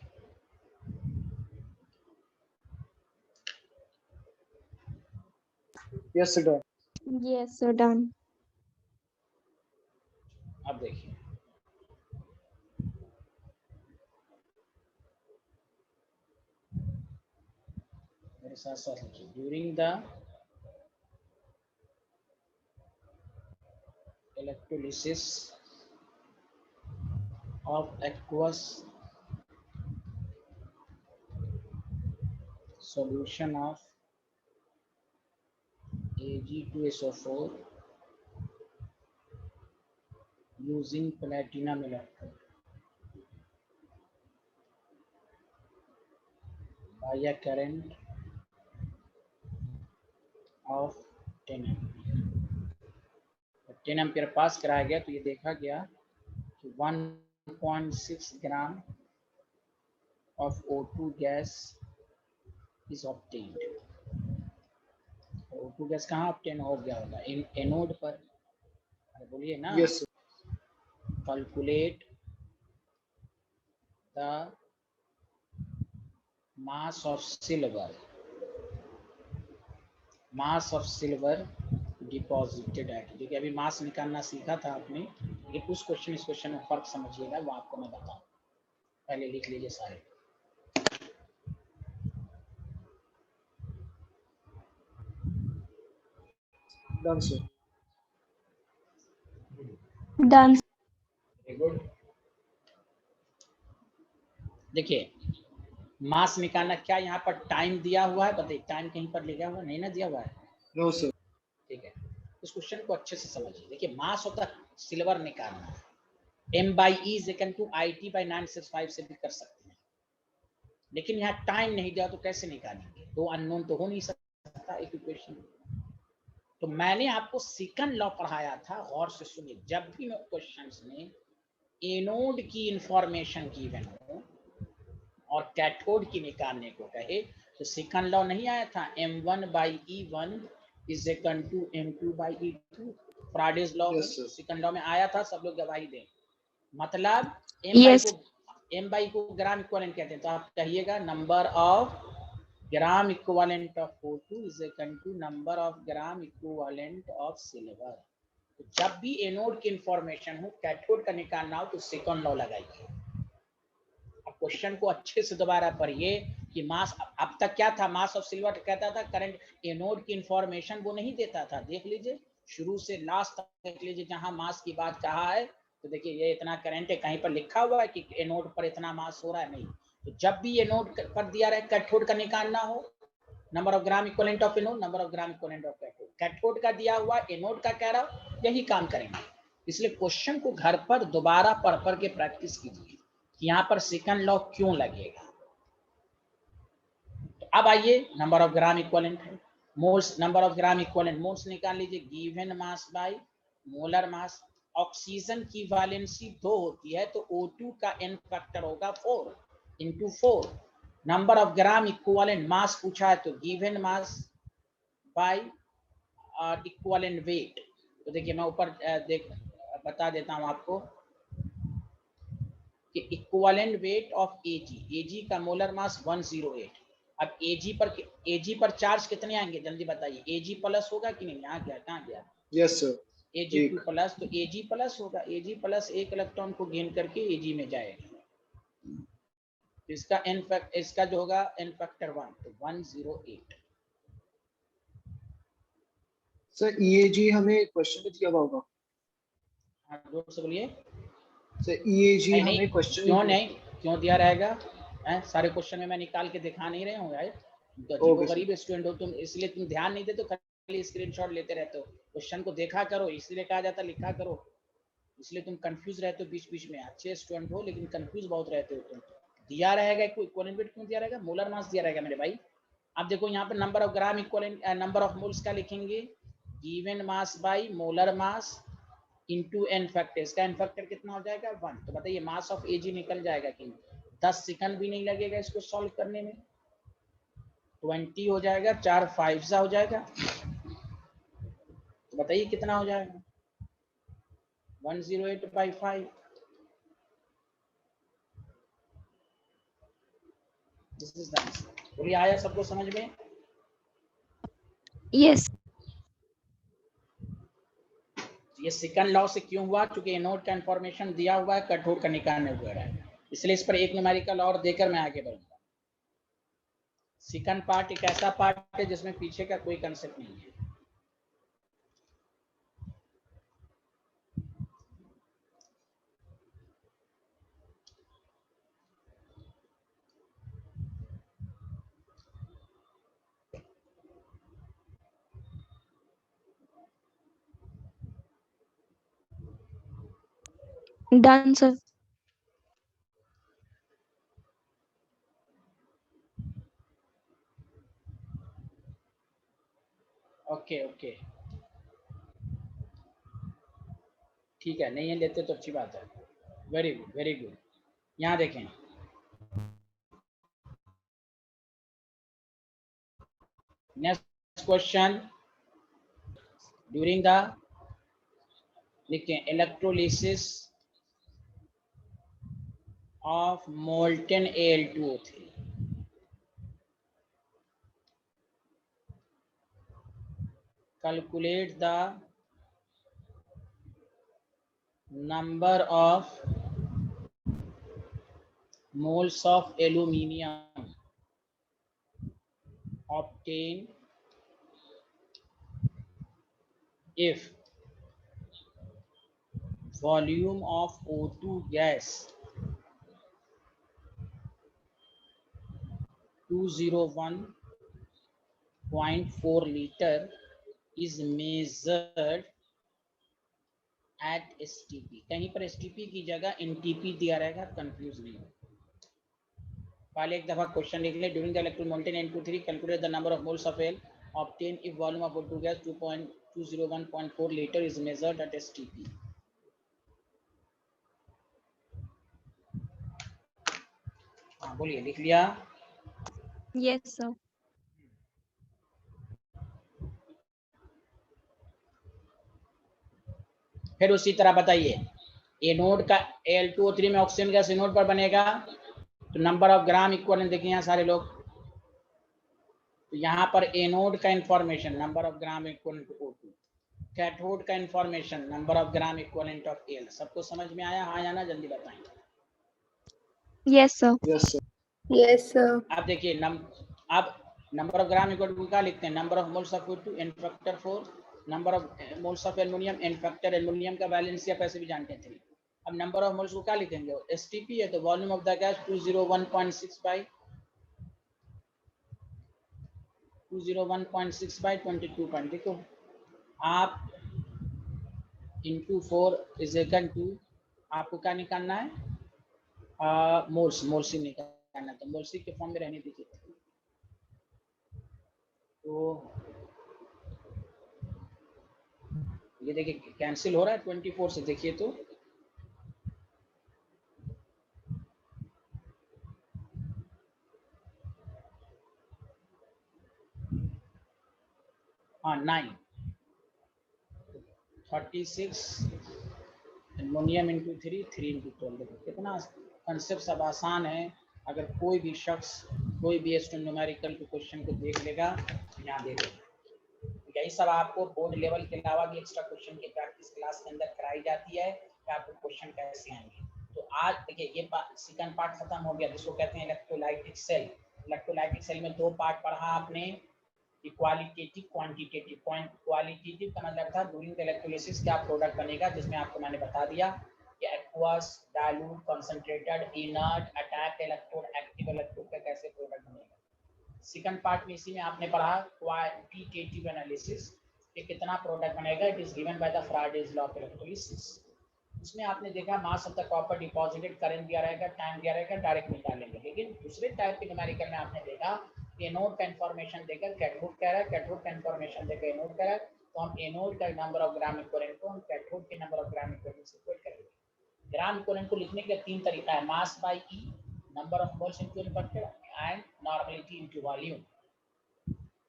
Yes, sir. Done. Yes, sir. Done. अब देखिए, मेरे साथ साथ लिखिए। During the electrolysis of aqueous solution of Ag2SO4 using platinum electrode by a current of 10 ampere. 10 ampere pass कराया गया तो ये देखा गया कि 1.6 gram of O2 gas is obtained। O2 gas कहाँ ऑब्टेन हो गया होगा? एनोड पर। बोलिए ना। Yes, sir. Calculate the mass of silver deposited at. देखिए अभी मास निकालना सीखा था आपने, लेकिन उस क्वेश्चन इस क्वेश्चन में फर्क समझिएगा, वो आपको मैं बताऊं। पहले लिख लीजिए सारे। Done, sir. Done. Very good. देखिए मास निकालना, क्या यहाँ पर टाइम दिया हुआ है? बताइए, टाइम कहीं पर लिखा हुआ नहीं ना, दिया हुआ है? No, sir. ठीक है, इस क्वेश्चन को अच्छे से समझिए। देखिए मास होता है सिल्वर निकालना, M/E is equal to IT by 965 से भी कर सकते हैं, लेकिन यहाँ टाइम नहीं दिया तो कैसे निकालेंगे? 2 अननोन तो हो नहीं सकता एक इक्वेशन। तो मैंने आपको सेकंड लॉ पढ़ाया था, गौर से सुनिए। जब भी मैं क्वेश्चंस में एनोड की इंफॉर्मेशन गिवन हो और कैथोड की निकालने को कहे तो सेकंड लॉ नहीं आया था? M1/E1 is equal to M2/E2। Faraday's law Yes, sir. Second law में आया था, सब लोग गवाही दें। मतलब Yes. M को ग्राम इक्विवेलेंट कहते हैं, तो आप कहिएगा number of gram equivalent of O2 is equal to number of gram equivalent of silver. तो जब भी एनोड की इंफॉर्मेशन हो, कैथोड का निकालना हो, तो सेकंड लॉ लगाइए। अब क्वेश्चन को अच्छे से दोबारा पढ़िए, कि मास, अब तक क्या था, मास ऑफ सिल्वर कहता था करंट, एनोड की इंफॉर्मेशन वो नहीं देता था। देख लीजिए शुरू से लास्ट तक देख लीजिए, जहां मास की बात कहा है तो देखिए ये इतना करंट है, कहीं पर लिखा हुआ है कि एनोड पर इतना मास हो रहा है, नहीं। तो जब भी एनोड पर दिया रहे कैथोड का निकालना हो, number of gram equivalent of anode, number of gram equivalent of cathode, cathode का दिया हुआ, एनोड का कह रहा हूं, यही काम करेंगे। इसलिए क्वेश्चन को घर पर दोबारा पढ़ के प्रैक्टिस कीजिए कि यहाँ पर सेकंड लॉ क्यों लगेगा। तो अब आइए नंबर ऑफ ग्राम इक्विवेलेंट है, moles, number of gram equivalent moles निकाल लीजिए, given mass by molar mass. Oxygen की वैलेंसी 2 होती है तो O2 का n फैक्टर होगा 4 into 4। Number of gram equivalent mass पूछा है तो given mass by equivalent weight. तो देखिए मैं ऊपर बता देता हूं आपको कि इक्विवेलेंट वेट ऑफ Ag का मोलर मास 108। अब Ag पर चार्ज कितने आएंगे जल्दी बताइए, Ag प्लस होगा कि नहीं, यहाँ क्या कहाँ गया, यस सर, Ag2 प्लस, तो Ag प्लस होगा, Ag प्लस एक इलेक्ट्रॉन को गेन करके Ag में जाएगा, तो इसका n फैक्टर, इसका जो होगा n फैक्टर 1, तो 108। सर EAG हमें क्वेश्चन में दिया हुआ होगा। हाँ जोर से बोलिए। सर EAG नहीं हमें क्वेश्चन क्यों नहीं, क्यों दिया रहेगा, सारे क्वेश्चन में मैं निकाल के दिखा नहीं रहे हूँ यार, तो अजीबो गरीब स्टूडेंट हो तुम, इसलिए तुम ध्यान नहीं देते, खाली स्क्रीनशॉट लेते रहते हो। क्वेश्चन को देखा करो, इसलिए कहा जाता लिखा करो, इसलिए तुम कंफ्यूज रहते हो बीच बीच में। अच्छे स्टूडेंट हो लेकिन कंफ्यूज बहुत रहते हो तुम। दिया रहेगा इक्विवेलेंट वेट क्यों दिया रहेगा, मोलर मास दिया रहेगा मेरे भाई। अब देखो यहाँ पे number of gram equivalent, number of moles का लिखेंगे, given mass by molar mass into n factor, इसका एन फैक्टर कितना हो जाएगा 1। तो बताइए मास ऑफ Ag निकल जाएगा कि नहीं, 10 सेकंड भी नहीं लगेगा इसको सॉल्व करने में, 20 हो जाएगा, 4 5 हो जाएगा, तो बताइए कितना हो जाएगा 108/5। This is the answer. बोलिए आया सबको समझ में? Yes. ये सेकंड लॉ से क्यों हुआ, क्योंकि एनोड का इंफॉर्मेशन दिया हुआ है, कैथोड का निकालने हुआ है, इसलिए इस पर एक न्यूमेरिकल और देकर मैं आगे बढ़ूंगा। सेकंड पार्ट एक ऐसा पार्ट है जिसमें पीछे का कोई कंसेप्ट नहीं है। Done, sir. ओके ओके ठीक है, नहीं है लेते तो अच्छी बात है, वेरी गुड वेरी गुड। यहाँ देखें नेक्स्ट क्वेश्चन, ड्यूरिंग द, लिखें electrolysis of molten Al2O3, calculate the number of moles of aluminium obtained if volume of O2 gas 201.4 liter is measured at STP। कहीं पर STP की जगह NTP दिया रहेगा, confuse नहीं हो। पहले एक दफा क्वेश्चन लिख ले, during the electro molten N23 calculate the number of moles of L obtain if volume of O2 gas 201.4 litre is measured at STP। हाँ बोलिए, लिख लिया? Yes, sir. फिर उसी तरह बताइए, एनोड का Al2O3 में ऑक्सीजन गैस एनोड पर बनेगा तो नंबर ऑफ ग्राम इक्विवेलेंट देखिए यहाँ सारे लोग, तो यहाँ पर एनोड का information number of gram equivalent O2, cathode का information number of gram equivalent of L. सबको समझ में आया हाँ या ना, जल्दी बताएं। Yes, sir. Yes sir. Yes, sir. आप देखिए आप number of gram equal to क्या लिखते हैं, number of moles of O2 n factor 4, number of moles of aluminium n factor, aluminium का वैलेंस या पैसे भी जानते थे। अब नंबर ऑफ मोल्स को क्या लिखेंगे, STP है तो volume of the gas 201.6 by 22 देखो आप इंटू 4 इज इक्वल टू, आपको क्या निकालना है, मोल्स ही निकालना, तो मोल्स के फॉर्म में रहने दीजिए। तो ये देखिए कैंसिल हो रहा है 24 से, देखिए तो हाँ 9 36 एल्युमिनियम इंटू 3 इंटू 12, कितना कंसेप्ट सब आसान है। अगर कोई भी शख्स कोई भी न्यूमेरिकल के क्वेश्चन को देख लेगा, यहाँ देखो यही सब आपको बोर्ड लेवल के अलावा भी एक्स्ट्रा क्वेश्चन की प्रैक्टिस क्लास के अंदर कराई जाती है कि आपको क्वेश्चन कैसे आएंगे। तो आज देखिए ये सेकंड पार्ट खत्म हो गया, जिसको कहते हैं इलेक्ट्रोलाइटिक सेल। इलेक्ट्रोलाइटिक सेल में 2 पार्ट पढ़ा आपने, क्वालिटेटिव क्वांटिटेटिव। क्वालिटेटिव का मतलब था ड्यूरिंग द इलेक्ट्रोलिसिस क्या प्रोडक्ट बनेगा, जिसमें आपको मैंने बता दिया कि aqueous, dilute, concentrated, inert, attack electrode, active electrode का कैसे प्रोडक्ट बनेगा। सेकंड पार्ट में इसी में आपने पढ़ा क्वांटिटेटिव एनालिसिस कि कितना प्रोडक्ट बनेगा, it is given by the Faraday's law of electrolysis. उसमें आपने देखा mass of the copper deposited, current दिया रहेगा, टाइम दिया रहेगा, डायरेक्ट निकालेंगे। लेकिन दूसरे टाइप के न्यूमेरिकल में आपने देखा एनोड का इंफॉर्मेशन देकर कैथोड कह रहा है, कैथोड का इंफॉर्मेशन देकर एनोड कह रहा है, तो हम एनोड का नंबर ऑफ ग्राम इक्विवेलेंट को हम कैथोड के नंबर ऑफ ग्राम इक्विवेलेंट से इक्वेट करेंगे। ग्राम इक्विवेलेंट को लिखने के 3 तरीका है, mass by E, number of moles into impacted and normality into volume.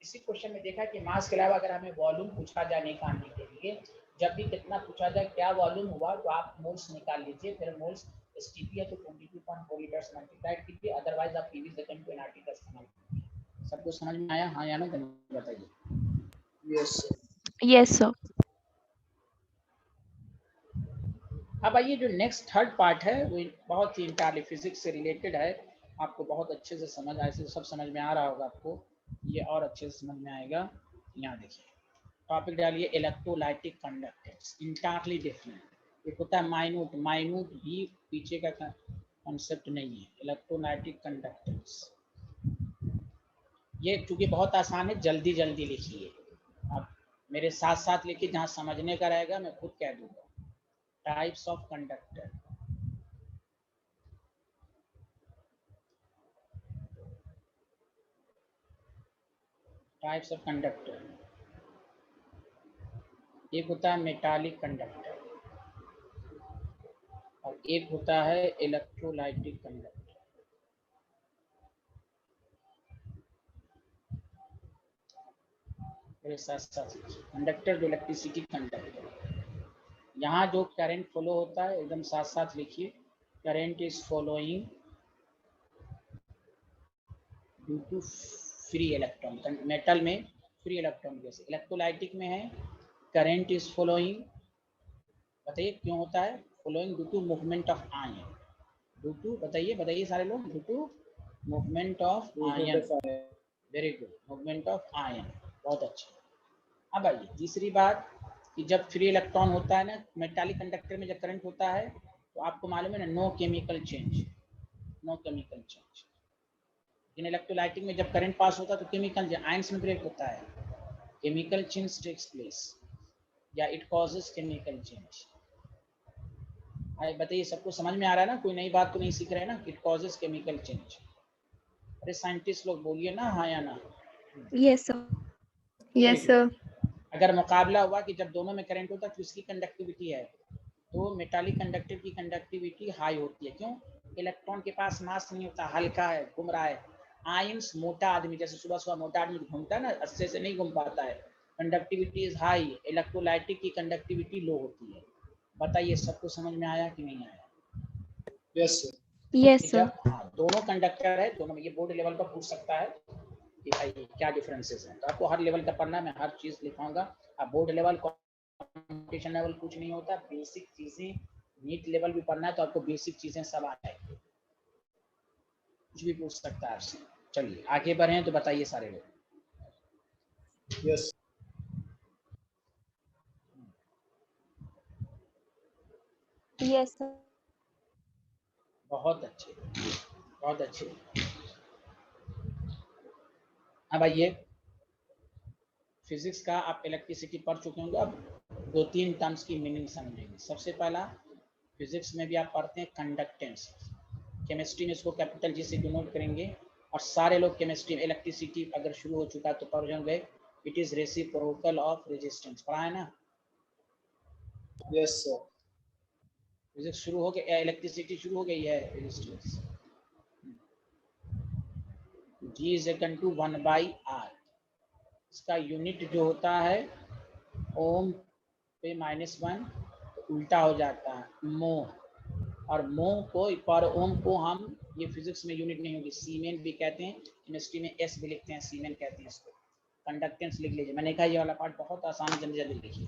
इसी क्वेश्चन में देखा कि मास के अलावा अगर हमें वॉल्यूम पूछा जाए निकालने के लिए, जब भी कितना पूछा जाए क्या वॉल्यूम हुआ, तो आप मोल्स निकाल लीजिए, फिर मोल्स एसटीपी है तो 22.4 लीटर से मल्टीप्लाई कीजिए, अदरवाइज आप पीवी सेकंड को एनआरटी का इस्तेमाल कीजिए। सबको समझ में आया, हाँ या ना, बताइए। Yes Yes, sir. अब आइए जो नेक्स्ट थर्ड पार्ट है वो बहुत ही इंटायरली फिजिक्स से रिलेटेड है, आपको बहुत अच्छे से समझ आए, सब समझ में आ रहा होगा आपको, ये और अच्छे से समझ में आएगा। यहाँ देखिए टॉपिक डालिए इलेक्ट्रोलाइटिक कंडक्टेंस, इंटायरली डिफरेंट। एक होता है माइन्यूट, माइन्यूट भी पीछे का कॉन्सेप्ट नहीं है, इलेक्ट्रोलाइटिक कंडक्टेंस। ये चूंकि बहुत आसान है, जल्दी जल्दी लिखिए, आप मेरे साथ साथ लिखिए, जहाँ समझने का रहेगा मैं खुद कह दूंगा। Types of conductor, types of conductor, एक होता है मेटालिक कंडक्टर और एक होता है इलेक्ट्रोलाइटिक कंडक्टर। मेरे साथ साथ कंडक्टर जो इलेक्ट्रिसिटी कंडक्टर, यहाँ जो करंट फ्लो होता है एकदम साथ साथ लिखिए, current is following due to free electron. Metal में फ्री इलेक्ट्रॉन, जैसे इलेक्ट्रोलाइटिक में है करंट इज फॉलोइंग, बताइए क्यों होता है, following due to movement of ion, due to, बताइए सारे लोग, due to movement of ion. Very good, movement of ion, बहुत अच्छा। अब आइए तीसरी बात कि जब फ्री इलेक्ट्रॉन होता है ना मेटालिक कंडक्टर में, जब करंट होता है तो आपको मालूम है ना, no chemical change, no chemical change. इन इलेक्ट्रोलाइटिक में जब करंट पास होता है तो केमिकल आयंस में ब्रेक होता है, केमिकल चेंज टेक्स प्लेस या इट कॉजेस केमिकल चेंज। बताइए सबको समझ में आ रहा है ना, कोई नई बात तो नहीं सीख रहे हैं ना, इट कॉजेस केमिकल चेंज। अरे साइंटिस्ट लोग बोलिए ना हाँ या ना। Yes, sir. Yes, sir. अगर मुकाबला हुआ कि जब दोनों में करंट होता है तो इसकी कंडक्टिविटी है, तो मेटालिक कंडक्टर की कंडक्टिविटी हाई होती है। क्यों? इलेक्ट्रॉन के पास मास नहीं होता, हल्का है, घूम रहा है। आयंस, मोटा आदमी, जैसे सुबह सुबह मोटा आदमी घूमता है ना, अच्छे से नहीं घूम पाता है, कंडक्टिविटी इज हाई। इलेक्ट्रोलाइटिक की कंडक्टिविटी लो होती है। बताइए सबको समझ में आया कि नहीं आया? Yes sir. Yes, sir. जब दोनों कंडक्टर है, दोनों में, ये बोर्ड लेवल पर पूछ सकता है कि भाई क्या डिफरेंसेस हैं, तो आपको हर लेवल का पढ़ना है, मैं हर चीज लिखाऊंगा। अब बोर्ड लेवल, कॉम्पिटिशन लेवल कुछ नहीं होता, बेसिक चीजें, नीट लेवल भी पढ़ना है तो आपको बेसिक चीजें सब आ जाएगी। कुछ भी पूछ सकता है आपसे। चलिए आगे बढ़े तो बताइए सारे लोग। Yes Yes, sir. बहुत अच्छे, बहुत अच्छे। अब आइए, फिजिक्स का आप इलेक्ट्रिसिटी पढ़ चुके होंगे, अब 2-3 टर्म्स की मीनिंग समझेंगे। सबसे पहला, फिजिक्स में भी आप पढ़ते हैं कंडक्टेंस, केमिस्ट्री में इसको कैपिटल जी से डिनोट करेंगे, और सारे लोग केमिस्ट्री में इलेक्ट्रिसिटी अगर शुरू हो चुका तो पढ़ होंगे, it is reciprocal of resistance, पढ़ा है ना? यस सर फिजिक्स शुरू हो गया, इलेक्ट्रिसिटी शुरू हो गई है, resistance G is equal to 1/R। इसका यूनिट जो होता है ओम पे -1, उल्टा हो जाता है मो, और मो को पर ओम को हम, ये फिजिक्स में यूनिट नहीं होगी, सीमेन भी कहते हैं, केमिस्ट्री में एस भी लिखते हैं, सीमेन कहते हैं इसको। कंडक्टेंस लिख लीजिए, मैंने कहा ये वाला पार्ट बहुत आसान, जल्दी जल्दी लिखिए।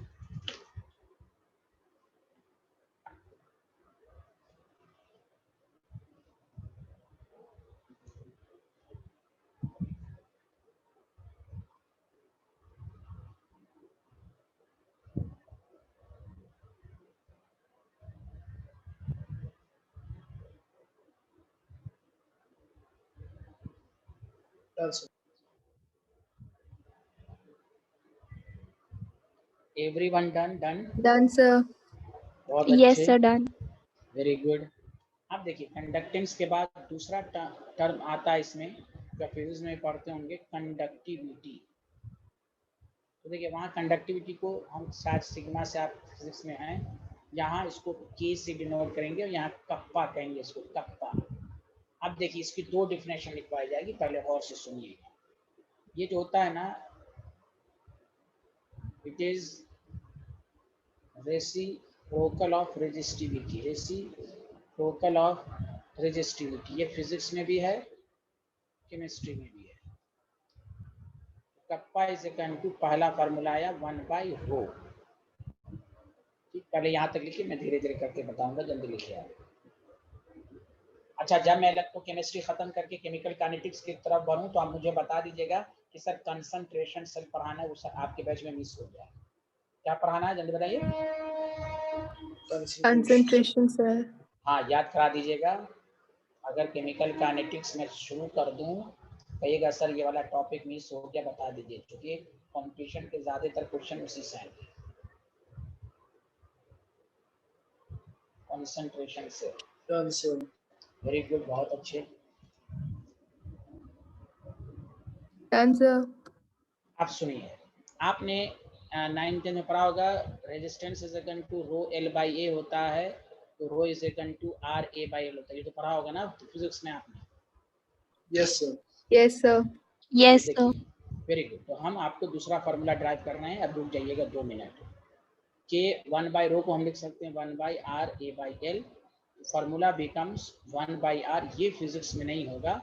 Everyone done? Done sir. बहुत Yes, अच्छे, sir. Done. Very good. अब देखिए, कंडक्टेंस के बाद दूसरा टर्म आता है इसमें, जो फिजिक्स में पढ़ते होंगे, कंडक्टिविटी। तो देखिए वहाँ कंडक्टिविटी को हम शायद सिग्मा से, आप फिजिक्स में हैं, यहाँ इसको के से डिनोट करेंगे, और यहाँ कप्पा कहेंगे इसको, कप्पा। अब देखिए इसकी 2 डिफिनेशन लिखवाई जाएगी, पहले और से सुनिए। ये जो होता है ना, it is reciprocal of resistivity, reciprocal of resistivity, ये फिजिक्स में भी है, केमिस्ट्री में भी है। कप्पा इज इक्वल टू, पहला फार्मूला आया 1/ρ। ठीक, पहले यहाँ तक लिखिए, मैं धीरे धीरे करके बताऊंगा, जल्दी लिखिए आप। अच्छा, जब मैं इलेक्ट्रोकेमिस्ट्री खत्म करके केमिकल काइनेटिक्स की तरफ बढ़ूं तो आप मुझे बता दीजिएगा कि सर कंसंट्रेशन सेल पढ़ाना है, वो सर आपके बैच में मिस हो गया। क्या पढ़ाना है, जल्दी बताइए। Concentration sir. हाँ, याद करा दीजिएगा। अगर केमिकल काइनेटिक्स में शुरू कर दूं, कहिएगा सर ये वाला टॉपिक मिस हो गया, बता दीजिए, क्योंकि कॉम्पिटिशन के ज्यादातर क्वेश्चन उसी से आएंगे। कंसंट्रेशन से, वेरी गुड, बहुत अच्छे। Done sir. आप सुनिए, आपने 9th में पढ़ा होगा, resistance is equal to rho L by A होता है, तो rho is equal to R A by L होता है, ये तो पढ़ा होगा ना फिजिक्स में आपने? Yes sir yes sir. Yes, sir. Very good. तो हम आपको दूसरा फार्मूला ड्राइव कर रहे हैं, अब रुक जाइएगा 2 मिनट। के 1/ρ को हम लिख सकते हैं 1/r a by L, formula becomes 1/r। ये फिजिक्स में नहीं होगा,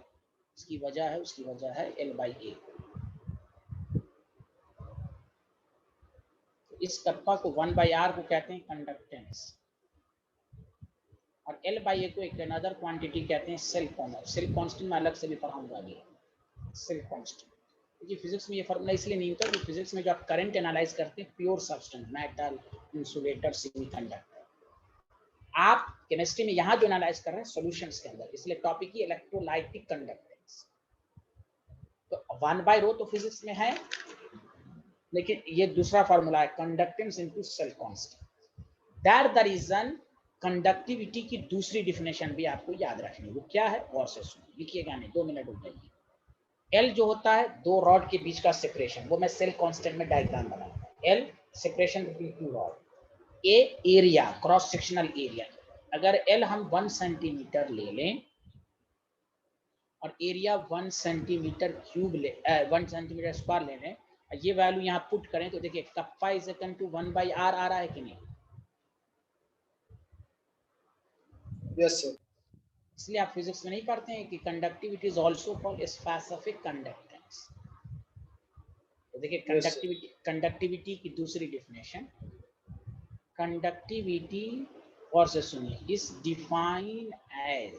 इसकी वजह है, उसकी वजह है l बाई ए। इस कप्पा को 1/r को कहते हैं कंडक्टेंस, और l बाई ए को एक अनदर क्वांटिटी कहते हैं सेल्फ कांस्टेंट। मैं अलग से भी पढ़ाऊंगा अभी सेल्फ कांस्टेंट। क्योंकि फिजिक्स में ये फॉर्मूला इसलिए नहीं होता कि फिजिक्स में जो आप करंट एनालाइज करते हैं, pure substance, metal, insulator, semiconductor, आप केमिस्ट्री में यहाँ जो एनालाइज कर रहे हैं सॉल्यूशंस के अंदर, इसलिए टॉपिक ही इलेक्ट्रोलाइटिक कंडक्टेंस। तो 1/ρ तो फिजिक्स में है, लेकिन ये दूसरा फार्मूला है, conductance into self constant. That the reason conductivity की दूसरी डिफिनेशन भी आपको याद रखनी है, वो क्या है, और से सुनिए, लिखिएगा नहीं, 2 मिनट हो जाइए। एल जो होता है 2 रॉड के बीच का सेपरेशन, वो मैं सेल्फ कांस्टेंट में डायग्राम बनाऊंगा। L separation between 2 rod, A area, cross sectional area. अगर एल हम 1 सेंटीमीटर ले लें और area 1 centimetre cube 1 centimetre square ले लें, ये वैल्यू यहाँ पुट करें तो देखिए kappa is equal to 1/r आ रहा है कि नहीं? Yes sir. इसलिए आप फिजिक्स में नहीं पढ़ते हैं कि conductivity is also called specific conductance. तो देखिए कंडक्टिविटी की दूसरी डिफिनेशन, कंडक्टिविटी, और से सुनिए, is defined as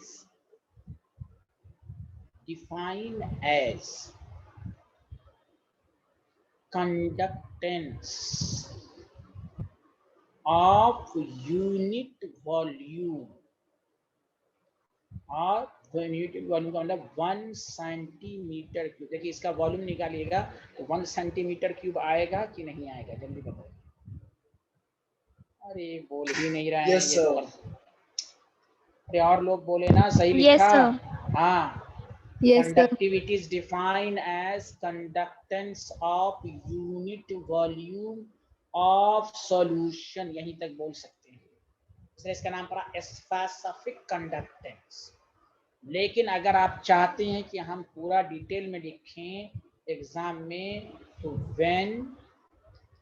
define as conductance of unit volume, और यूनिट वॉल्यूम का मतलब 1 सेंटीमीटर क्यूब। देखिए इसका वॉल्यूम निकालिएगा तो 1 सेंटीमीटर क्यूब आएगा कि नहीं आएगा, जल्दी बताओ। अरे बोल ही नहीं रहे हैं Yes, ये तो। sir. अरे और लोग बोले ना, सही Yes, लिखा। sir. हाँ, Yes, sir. conductivity is defined as conductance of unit volume of solution, यहीं तक बोल सकते हैं, इसलिए इसका नाम पड़ा स्पेसिफिक कंडक्टेंस। लेकिन अगर आप चाहते हैं कि हम पूरा डिटेल में लिखें एग्जाम में, तो when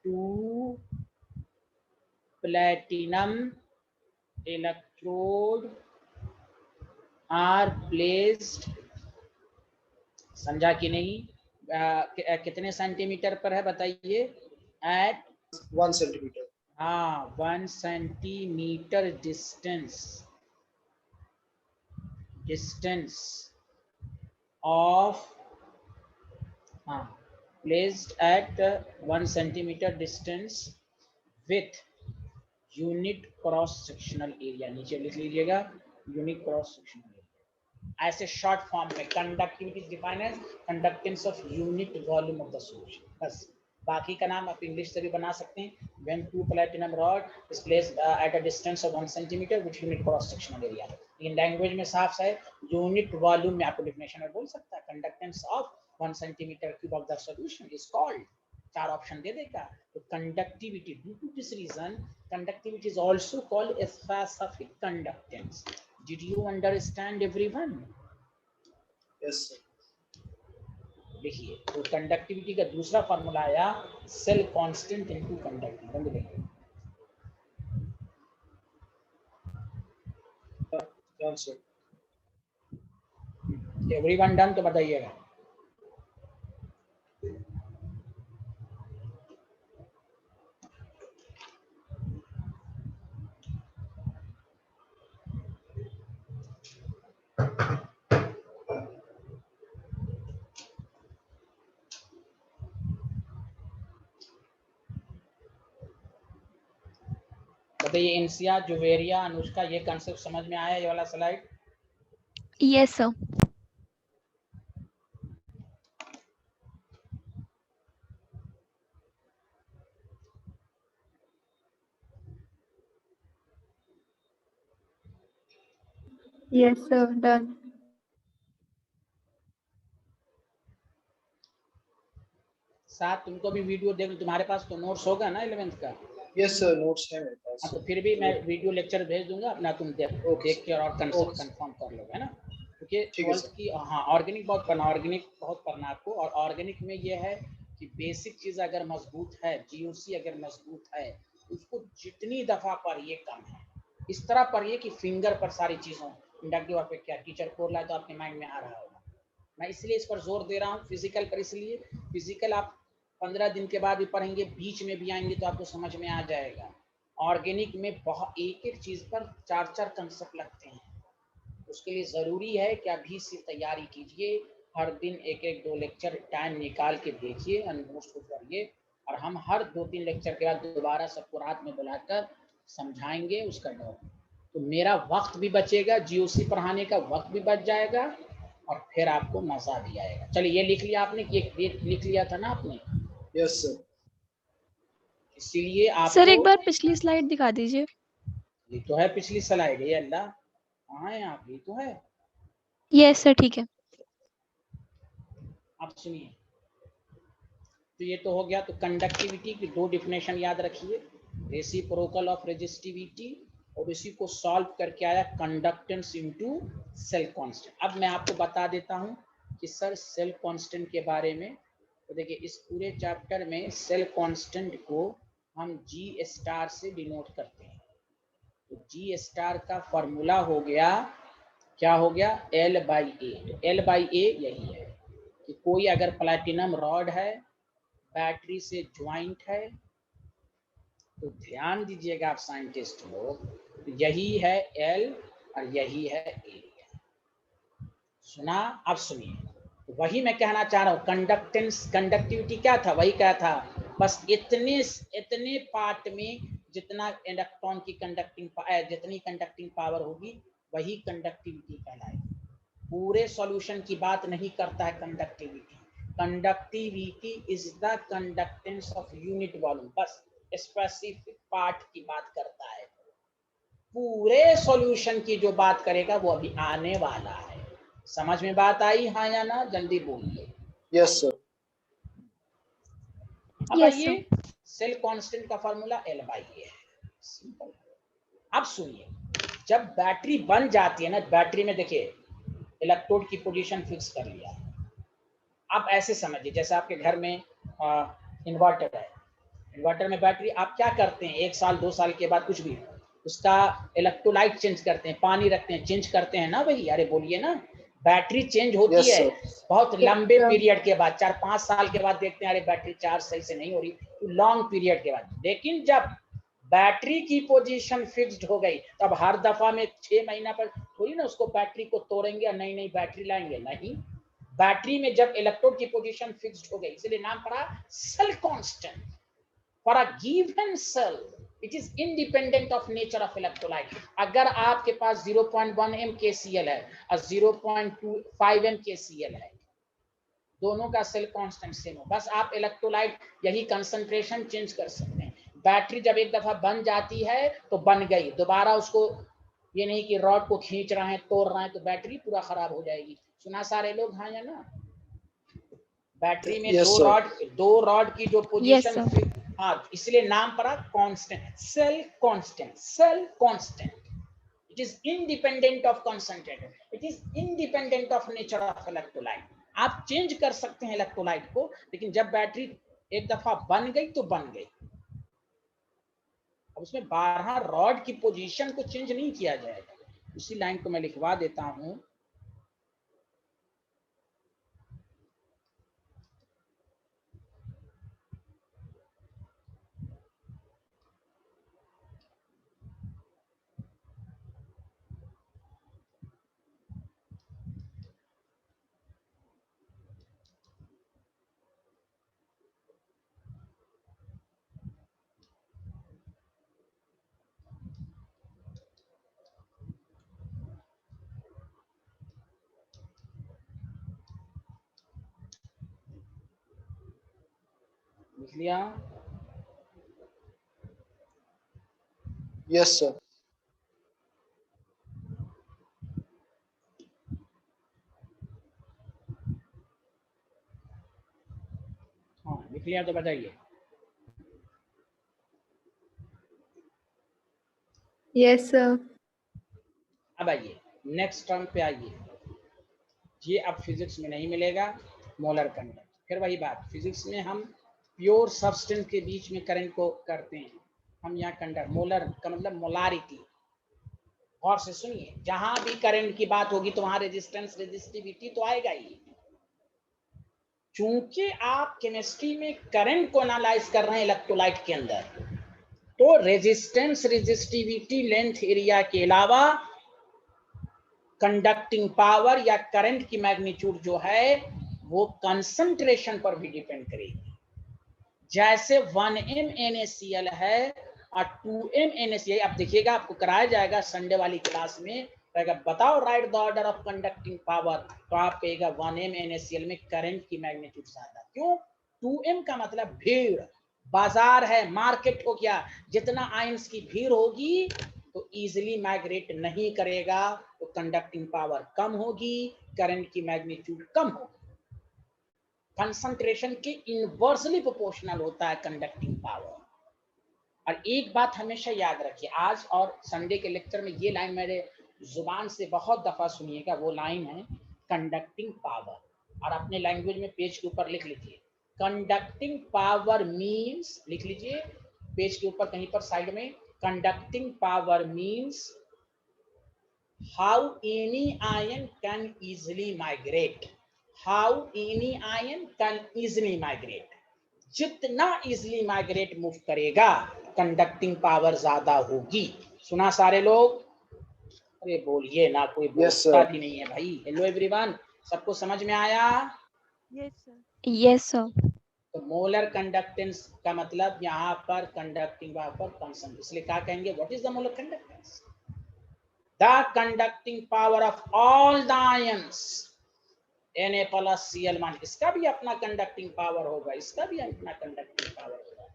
2 platinum electrode are placed, समझा कि नहीं? कितने सेंटीमीटर पर है बताइए? At 1 centimeter. हाँ 1 centimetre distance of placed at 1 centimeter distance with unit cross sectional area, नीचे लिख लीजिएगा unit cross sectional area। ऐसे शॉर्ट फॉर्म में conductivity define as conductance of unit volume of the solution, बस। बाकी का नाम आप इंग्लिश से भी बना सकते हैं, when 2 platinum rod is placed at a distance of 1 centimeter with unit cross sectional area। In language में साफ है, यूनिट वॉल्यूम में आपको डिफिनेशन में बोल सकता है, conductance of 1 centimetre cube of the solution is called, 4 option दे देगा। तो conductivity, due to this reason conductivity is also called specific conductance. Did you understand everyone? Yes, sir. देखिए, तो कंडक्टिविटी का दूसरा फॉर्मूला आया cell constant into conductivity. Done, sir. Everyone done? तो बताइएगा। बताइए इंसिया, जुवेरिया, अनुष्का, ये कंसेप्ट समझ में आया ये वाला slide? Yes, sir. Yes, sir. Done. साथ तुमको भी वीडियो देख, तुम्हारे पास तो नोट्स होगा ना 11th का? Yes, sir. Notes है मेरे पास. हाँ, तो फिर भी मैं वीडियो लेक्चर भेज दूंगा अपना, तुम देख के और कंसेप्ट Okay. कंफर्म कर लो, है ना? क्योंकि ठीक है 12th सर। की हाँ ऑर्गेनिक बहुत पढ़ना, ऑर्गेनिक बहुत पढ़ना आपको। और ऑर्गेनिक में ये है कि बेसिक चीज अगर मजबूत है, जीओसी अगर मजबूत है, उसको जितनी दफा पढ़िए कम है। इस तरह पढ़िए कि फिंगर पर सारी चीजों, इंडक्टिव और क्या टीचर खोल रहा है तो आपके माइंड में आ रहा होगा। मैं इसलिए इस पर जोर दे रहा हूँ फिजिकल पर, इसलिए फिजिकल आप 15 दिन के बाद भी पढ़ेंगे, बीच में भी आएंगे तो आपको समझ में आ जाएगा। ऑर्गेनिक में बहुत एक एक चीज पर 4-4 कंसेप्ट लगते हैं, उसके लिए जरूरी है कि अभी से तैयारी कीजिए। हर दिन एक एक 2 लेक्चर टाइम निकाल के देखिए, नोट्स को करिए, और हम हर 2-3 लेक्चर के बाद दोबारा सबको रात में बुलाकर समझाएंगे उसका डाउट। तो मेरा वक्त भी बचेगा, जीओसी पढ़ाने का वक्त भी बच जाएगा, और फिर आपको मजा भी आएगा। चलिए ये लिख लिया आपने, कि ये लिख लिया था ना आपने? Yes, sir. इसीलिए आपको सर एक बार पिछली स्लाइड दिखा दीजिए। ये तो है पिछली स्लाइड, ये अल्लाह कहाँ है आप? ये तो है। यस सर, ठीक है। आप सुनिए, तो ये तो हो गया। तो कंडक्टिविटी की 2 डिफिनेशन याद रखिए, रेसिप्रोकल ऑफ रेजिस्टिविटी, और इसी को सॉल्व करके आया कंडक्टेंस इनटू सेल कांस्टेंट। अब मैं आपको बता देता हूं कि सर सेल कांस्टेंट के बारे में। तो देखिए इस पूरे चैप्टर में सेल कांस्टेंट को हम जी स्टार से डिनोट करते हैं। तो जी स्टार का फॉर्मूला हो गया, क्या हो गया? L/A। तो L/A यही है कि कोई अगर प्लैटिनम रॉड है, बैटरी से ज्वाइंट है, तो ध्यान दीजिएगा आप साइंटिस्ट लोग, तो यही है L और यही है A। सुना? अब सुनिए, वही मैं कहना चाह रहा हूँ, कंडक्टेंस कंडक्टिविटी क्या था, वही क्या था, बस इतने पार्ट में जितना इलेक्ट्रॉन की जितनी कंडक्टिंग पावर होगी वही कंडक्टिविटी कहलाएगी। पूरे सॉल्यूशन की बात नहीं करता है conductivity. Conductivity is the conductance of unit volume, बस स्पेसिफिक पार्ट की बात करता है। पूरे सॉल्यूशन की जो बात करेगा वो अभी आने वाला है। समझ में बात आई, हाँ या ना? जल्दी बोलिए। Yes sir. अब Yes, आइए, सेल कांस्टेंट का फार्मूला L बाई ए है, सिंपल। अब सुनिए, जब बैटरी बन जाती है ना, बैटरी में देखिए इलेक्ट्रोड की पोजीशन फिक्स कर लिया। अब ऐसे समझिए जैसे आपके घर में इन्वर्टर है, इन्वर्टर में बैटरी आप क्या करते हैं, 1 साल 2 साल के बाद कुछ भी उसका इलेक्ट्रोलाइट चेंज करते हैं, पानी रखते हैं, चेंज करते हैं ना भई, अरे बोलिए ना। बैटरी चेंज होती Yes, है sir. बहुत लंबे sir. पीरियड के बाद, 4-5 साल के बाद देखते हैं अरे बैटरी चार्ज सही से नहीं हो रही, तो लॉन्ग पीरियड के बाद। लेकिन जब बैटरी की पोजीशन फिक्स्ड हो गई, तब हर दफा में 6 महीना पर थोड़ी ना उसको बैटरी को तोड़ेंगे और नई नई बैटरी लाएंगे, नहीं। बैटरी में जब इलेक्ट्रोड की पोजीशन फिक्स्ड हो गई, इसलिए नाम पड़ा cell constant. For a given cell, it is independent of nature of electrolyte. अगर आपके पास 0.1 mkcl है और 0.25 mkcl है, दोनों का सेल कांस्टेंट सेम हो, बस आप इलेक्ट्रोलाइट यही कंसंट्रेशन चेंज कर सकते हैं। बैटरी जब एक दफा बन जाती है तो बन गई, दोबारा उसको ये नहीं कि रॉड को खींच रहे हैं, तोड़ रहे हैं, तो बैटरी पूरा खराब हो जाएगी। सुना सारे लोग, हाँ या ना? बैटरी में Yes, sir. दो रॉड की जो yes, पोजीशन, sir. हाँ, इसलिए नाम पड़ा constant, cell constant. Cell constant, it is independent of concentrator, it is independent of nature of electrolyte. आप चेंज कर सकते हैं इलेक्ट्रोलाइट को, लेकिन जब बैटरी एक दफा बन गई तो बन गई। अब उसमें 12 रॉड की पोजीशन को चेंज नहीं किया जाएगा। उसी लाइन को मैं लिखवा देता हूं। लिख लिया? Yes, sir. हाँ, लिख लिया तो बताइए। Yes, sir. अब आइए नेक्स्ट टर्म पे आइए। ये अब फिजिक्स में नहीं मिलेगा, मोलर कंडक्ट। फिर वही बात, फिजिक्स में हम प्योर सब्सटेंस के बीच में करंट को करते हैं, हम यहाँ कंडक्ट, मोलर का मतलब मोलारिटी। और से सुनिए, जहां भी करंट की बात होगी तो वहां रेजिस्टेंस रेजिस्टिविटी तो आएगा ही। चूंकि आप केमिस्ट्री में करंट को एनालाइज कर रहे हैं इलेक्ट्रोलाइट के अंदर, तो रेजिस्टेंस रेजिस्टिविटी लेंथ एरिया के अलावा कंडक्टिंग पावर या करंट की मैग्नीट्यूड जो है वो कंसंट्रेशन पर भी डिपेंड करेगी। जैसे 1m NaCl है और 2m NaCl, अब देखिएगा आपको कराया जाएगा संडे वाली क्लास में, बताओ right the order of conducting power, तो आप कहेगा 1m NaCl में करंट की मैग्नीट्यूड ज्यादा। क्यों? 2m का मतलब भीड़, बाजार है, मार्केट हो गया, जितना आयंस की भीड़ होगी तो इजीली माइग्रेट नहीं करेगा, तो कंडक्टिंग पावर कम होगी, करंट की मैग्नीट्यूड कम होगी। कंसंट्रेशन के इनवर्सली प्रोपोर्शनल होता है कंडक्टिंग पावर। और एक बात हमेशा याद रखिए, आज और संडे के लेक्चर में ये लाइन मेरे जुबान से बहुत दफा सुनिएगा, वो लाइन है कंडक्टिंग पावर, और अपने लैंग्वेज में पेज के ऊपर लिख लीजिए। कंडक्टिंग पावर मीन्स, लिख लीजिए पेज के ऊपर कहीं पर साइड में, conducting power means how any ion can easily migrate, how any ion can easily migrate. जितना इजिली माइग्रेट मूव करेगा कंडक्टिंग पावर ज्यादा होगी। सुना सारे लोग? अरे बोलिए ना, कोई Yes, बोलता sir. भी नहीं है भाई। हेलो एवरीवन, सबको समझ में आया? Yes, sir. तो मोलर कंडक्टेंस का मतलब यहाँ पर कंडक्टिंग पर कंसंट, इसलिए क्या कहेंगे, what is the molar conductance? The conducting power of all the ions Na plus Cl मान, इसका भी अपना कंडक्टिंग पावर होगा, इसका भी अपना कंडक्टिंग पावर होगा।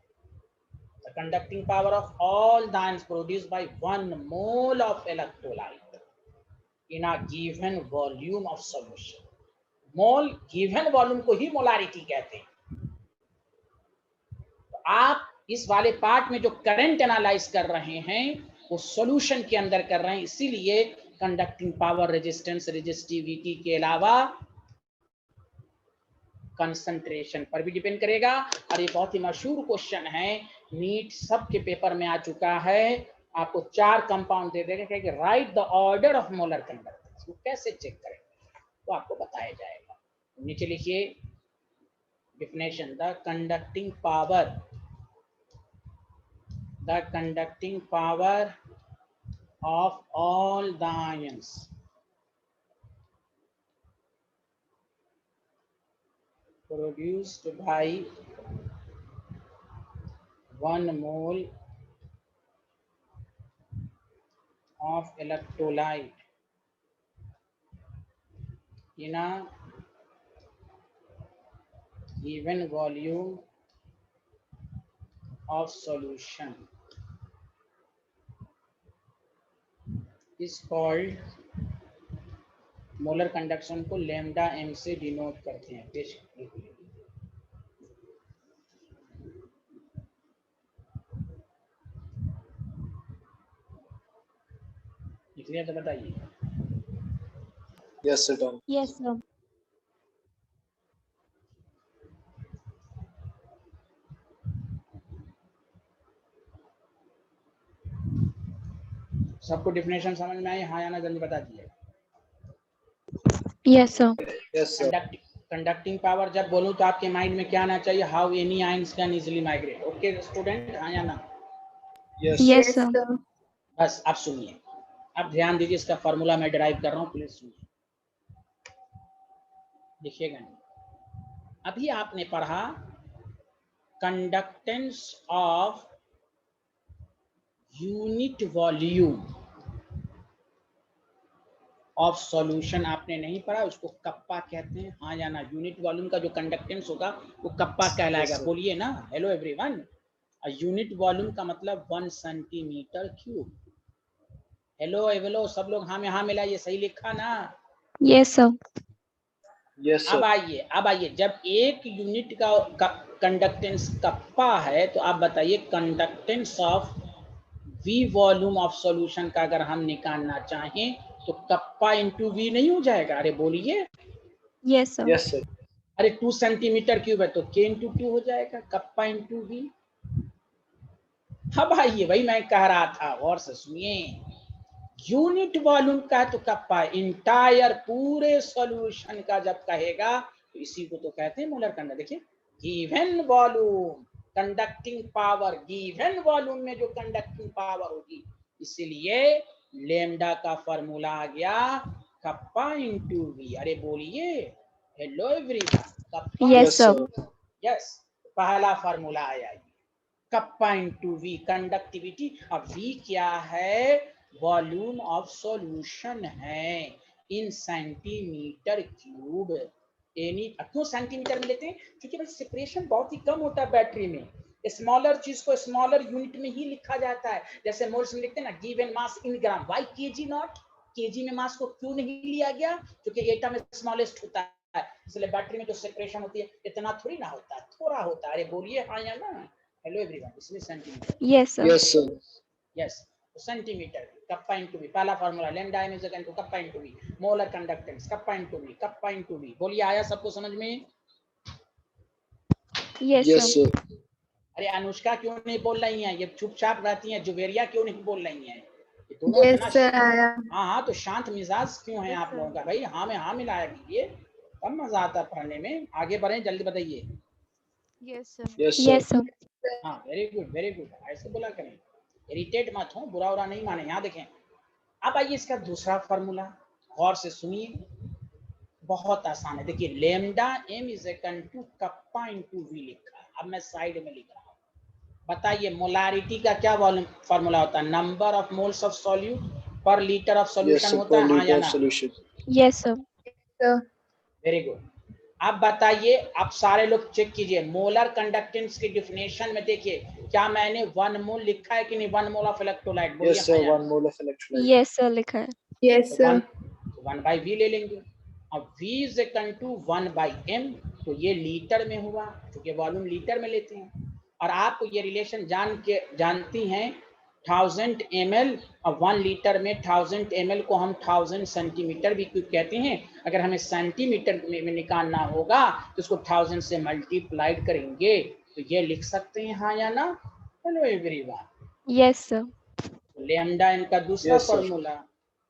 The conducting power of all the ions produced by 1 mole of electrolyte in a given volume of solution. Mole given volume को ही मोलारिटी कहते हैं। तो आप इस वाले पार्ट में जो करंट एनालाइज कर रहे हैं वो सॉल्यूशन के अंदर कर रहे हैं, इसीलिए कंडक्टिंग पावर, रेजिस्टेंस, रेजिस्टिविटी के अलावा कंसंट्रेशन पर भी डिपेंड करेगा। और ये बहुत ही मशहूर क्वेश्चन है, नीट सबके पेपर में आ चुका है। आपको 4 कंपाउंड दे देगा कि right the order of molar conductance, वो कैसे चेक करेंगे तो आपको बताया जाएगा। नीचे लिखिए definition, the conducting power of all the ions produced by 1 mole of electrolyte in a given volume of solution is called, molar conduction को लैम्डा m से डिनोट करते हैं। पेश लिख लिया तो बताइए। Yes, sir. Done. Yes, sir. सबको डेफिनेशन समझ में आई? हाँ या ना, जल्दी बता दीजिए। Yes, sir. Yes, sir. Conducting power जब बोलूं तो आपके माइंड में क्या आना चाहिए? How any ions can easily migrate. Okay student, हाँ या ना? Yes. Yes, sir. बस आप सुनिए, अब ध्यान दीजिए, इसका फॉर्मूला मैं डिराइव कर रहा हूँ, प्लीज सुनिए, देखिएगा। अभी आपने पढ़ा conductance of unit volume of solution आपने नहीं पढ़ा, उसको कप्पा कहते हैं। हाँ या ना? यूनिट वॉल्यूम का जो कंडक्टेंस होगा वो कप्पा कहलाएगा। बोलिए ना। हेलो एवरीवन, यूनिट वॉल्यूम का मतलब 1 सेंटीमीटर क्यूब। हेलो सब लोग हाँ में हाँ मिलाइए, सही लिखा ना? Yes, sir. Yes, sir. अब आइए, जब एक यूनिट का कंडक्टेंस कप्पा है तो आप बताइए conductance of V volume of solution का अगर हम निकालना चाहें तो कप्पा इंटू V नहीं हो जाएगा? अरे बोलिए। Yes, sir. Yes, sir. अरे 2 सेंटीमीटर क्यूब है तो K इंटू 2 हो जाएगा, कप्पा इंटू V। अब आइए भाई, मैं कह रहा था, और से सुनिए, यूनिट वॉल्यूम का तो कप्पा, इंटायर पूरे सॉल्यूशन का जब कहेगा तो इसी को तो कहते हैं मोलर कंडक्ट। देखिए, given volume conducting power, given volume में जो कंडक्टिंग पावर होगी, इसीलिए लैम्डा का फॉर्मूला आ गया कप्पा इंटू वी। अरे बोलिए। Hello everyone, kappa. Yes, sir. Yes, पहला फॉर्मूला आया कप्पा इंटू वी, कंडक्टिविटी। अब वी क्या है? वॉल्यूम ऑफ सॉल्यूशन है इन सेंटीमीटर क्यूब। एनी क्यों सेंटीमीटर में लेते हैं? क्योंकि भाई सेपरेशन बहुत ही कम होता है बैटरी में। स्मॉलर चीज को स्मॉलर यूनिट में ही लिखा जाता है, जैसे मोल्स में लिखते हैं ना, given mass in gram, why KG not KG में मास को क्यों नहीं लिया गया? क्योंकि एटम स्मॉलेस्ट होता है, इसलिए बैटरी में जो सेपरेशन होती है इतना थोड़ी ना होता है, थोड़ा होता है। अरे बोलिए हाँ या ना? हेलो एवरीवन, इसमें centimetre. Yes, sir. Yes, sir. Yes, तो सेंटीमीटर कप्पा इनटू वी, पहला formula lambda n is equal to kappa into V, molar conductance kappa into V, kappa into V. बोलिए, आया सबको समझ में? Yes, Yes, sir. sir. अरे अनुष्का क्यों नहीं बोल रही हैं? ये चुपचाप रहती हैं। जुवेरिया क्यों नहीं बोल रही हैं? ये दोनों Yes, इतना sir, आया। हाँ, तो शांत मिजाज क्यों है आप लोगों का? भाई हाँ में हाँ मिलाया कीजिए, तब मजा आता है पढ़ने में। आगे बढ़े, जल्दी बताइए। Yes, sir. Yes, sir. हाँ, वेरी गुड वेरी गुड, ऐसे बोला करें, इरिटेट मत हो, बुरा नहीं माने। यहाँ देखें, अब आइए इसका दूसरा फॉर्मूला, गौर से सुनिए, बहुत आसान है। देखिए lambda m is equal to kappa into V लिखा है, अब मैं साइड में लिख रहा हूँ। बताइए मोलारिटी का क्या वॉल्यूम फॉर्मूला होता है? Number of moles of solute per litre of Yes, solution sir. होता Per है, हाँ या liter of ना? solution. Yes, sir. sir. Very good. अब बताइए, आप सारे लोग चेक कीजिए, मोलर कंडक्टेंस की डिफिनेशन में देखिए, क्या मैंने 1 मोल लिखा है कि नहीं? 1 मोल ऑफ इलेक्ट्रोलाइट, बोलिए Yes, sir. हाँ या 1 ना? mole of electrolyte. Yes, sir. लिखा है. Yes, तो sir. 1 बाई वी ले लेंगे। अब v is equal to 1 by m, तो ये लीटर में हुआ, क्योंकि वॉल्यूम लीटर में लेते हैं। और आप ये रिलेशन जानती हैं, 1000 ml और 1 लीटर में 1000 ml को हम 1000 सेंटीमीटर भी क्यों कहते हैं। अगर हमें सेंटीमीटर में निकालना होगा तो उसको 1000 से मल्टीप्लाइड करेंगे, तो ये लिख सकते हैं हाँ या ना? Hello everyone. Yes, sir. Lambda m का दूसरा Yes, sir. Formula,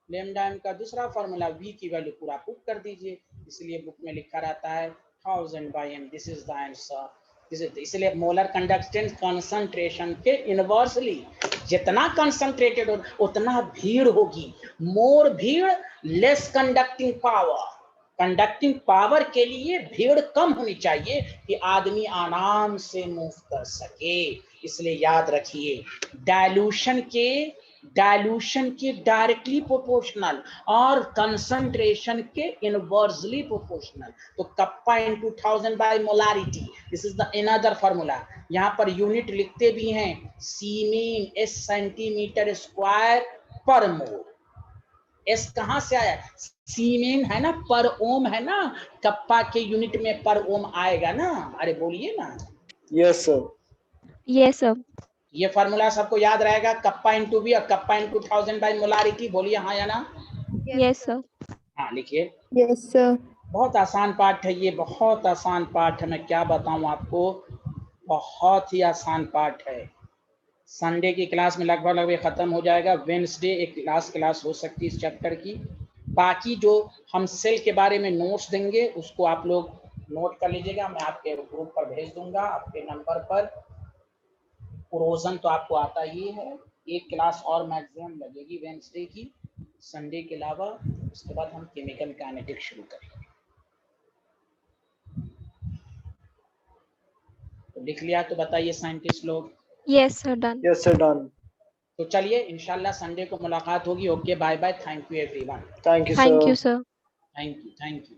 lambda m का दूसरा फॉर्मूला, v की वैल्यू पूरा पुट कर दीजिए, इसलिए बुक में लिखा रहता है 1000 by m, this is the answer. इसलिए मोलर कंडक्टेंस कंसंट्रेशन के इनवर्सली, जितना कंसंट्रेटेड हो उतना भीड़ होगी, मोर भीड़ less conducting power. Conducting power के लिए भीड़ कम होनी चाहिए कि आदमी आराम से मूव कर सके। इसलिए याद रखिए, डायल्यूशन के डायरेक्टली प्रोपोर्शनल और कंसंट्रेशन के इनवर्सली प्रोपोर्शनल। तो kappa into 1000 by molarity, this is the another formula. यहाँ पर यूनिट लिखते भी हैं, सीमीन एस सेंटीमीटर स्क्वायर पर मोल। एस कहाँ से आया? सीमेन है ना, पर ओम है ना, कप्पा के यूनिट में पर ओम आएगा ना। अरे बोलिए ना। Yes, sir. Yes, sir. ये फार्मूला सबको याद रहेगा, कप्पा इंटू वी और कप्पा इंटू 1000 बाई मोलारिटी। बोलिए हाँ या ना? Yes, sir. हाँ लिखिए। Yes, sir. बहुत आसान पाठ है ये, बहुत आसान पाठ है, मैं क्या बताऊं आपको, बहुत ही आसान पाठ है। संडे की क्लास में लगभग खत्म हो जाएगा। वेडनेसडे एक लास्ट क्लास हो सकती है इस चैप्टर की। बाकी जो हम सेल के बारे में नोट्स देंगे उसको आप लोग नोट कर लीजिएगा, मैं आपके ग्रुप पर भेज दूंगा आपके नंबर पर। कोरोजन तो आपको आता ही है, एक क्लास और मैक्सिमम लगेगी वेडनेसडे की, संडे के अलावा। उसके बाद हम केमिकल काइनेटिक्स शुरू करेंगे। तो लिख लिया तो बताइए साइंटिस्ट लोग। Yes, sir. Done. Yes, sir. Done. तो चलिए इंशाल्लाह संडे को मुलाकात होगी। Okay bye bye, thank you everyone. Thank you, Thank sir. you, sir. Thank you.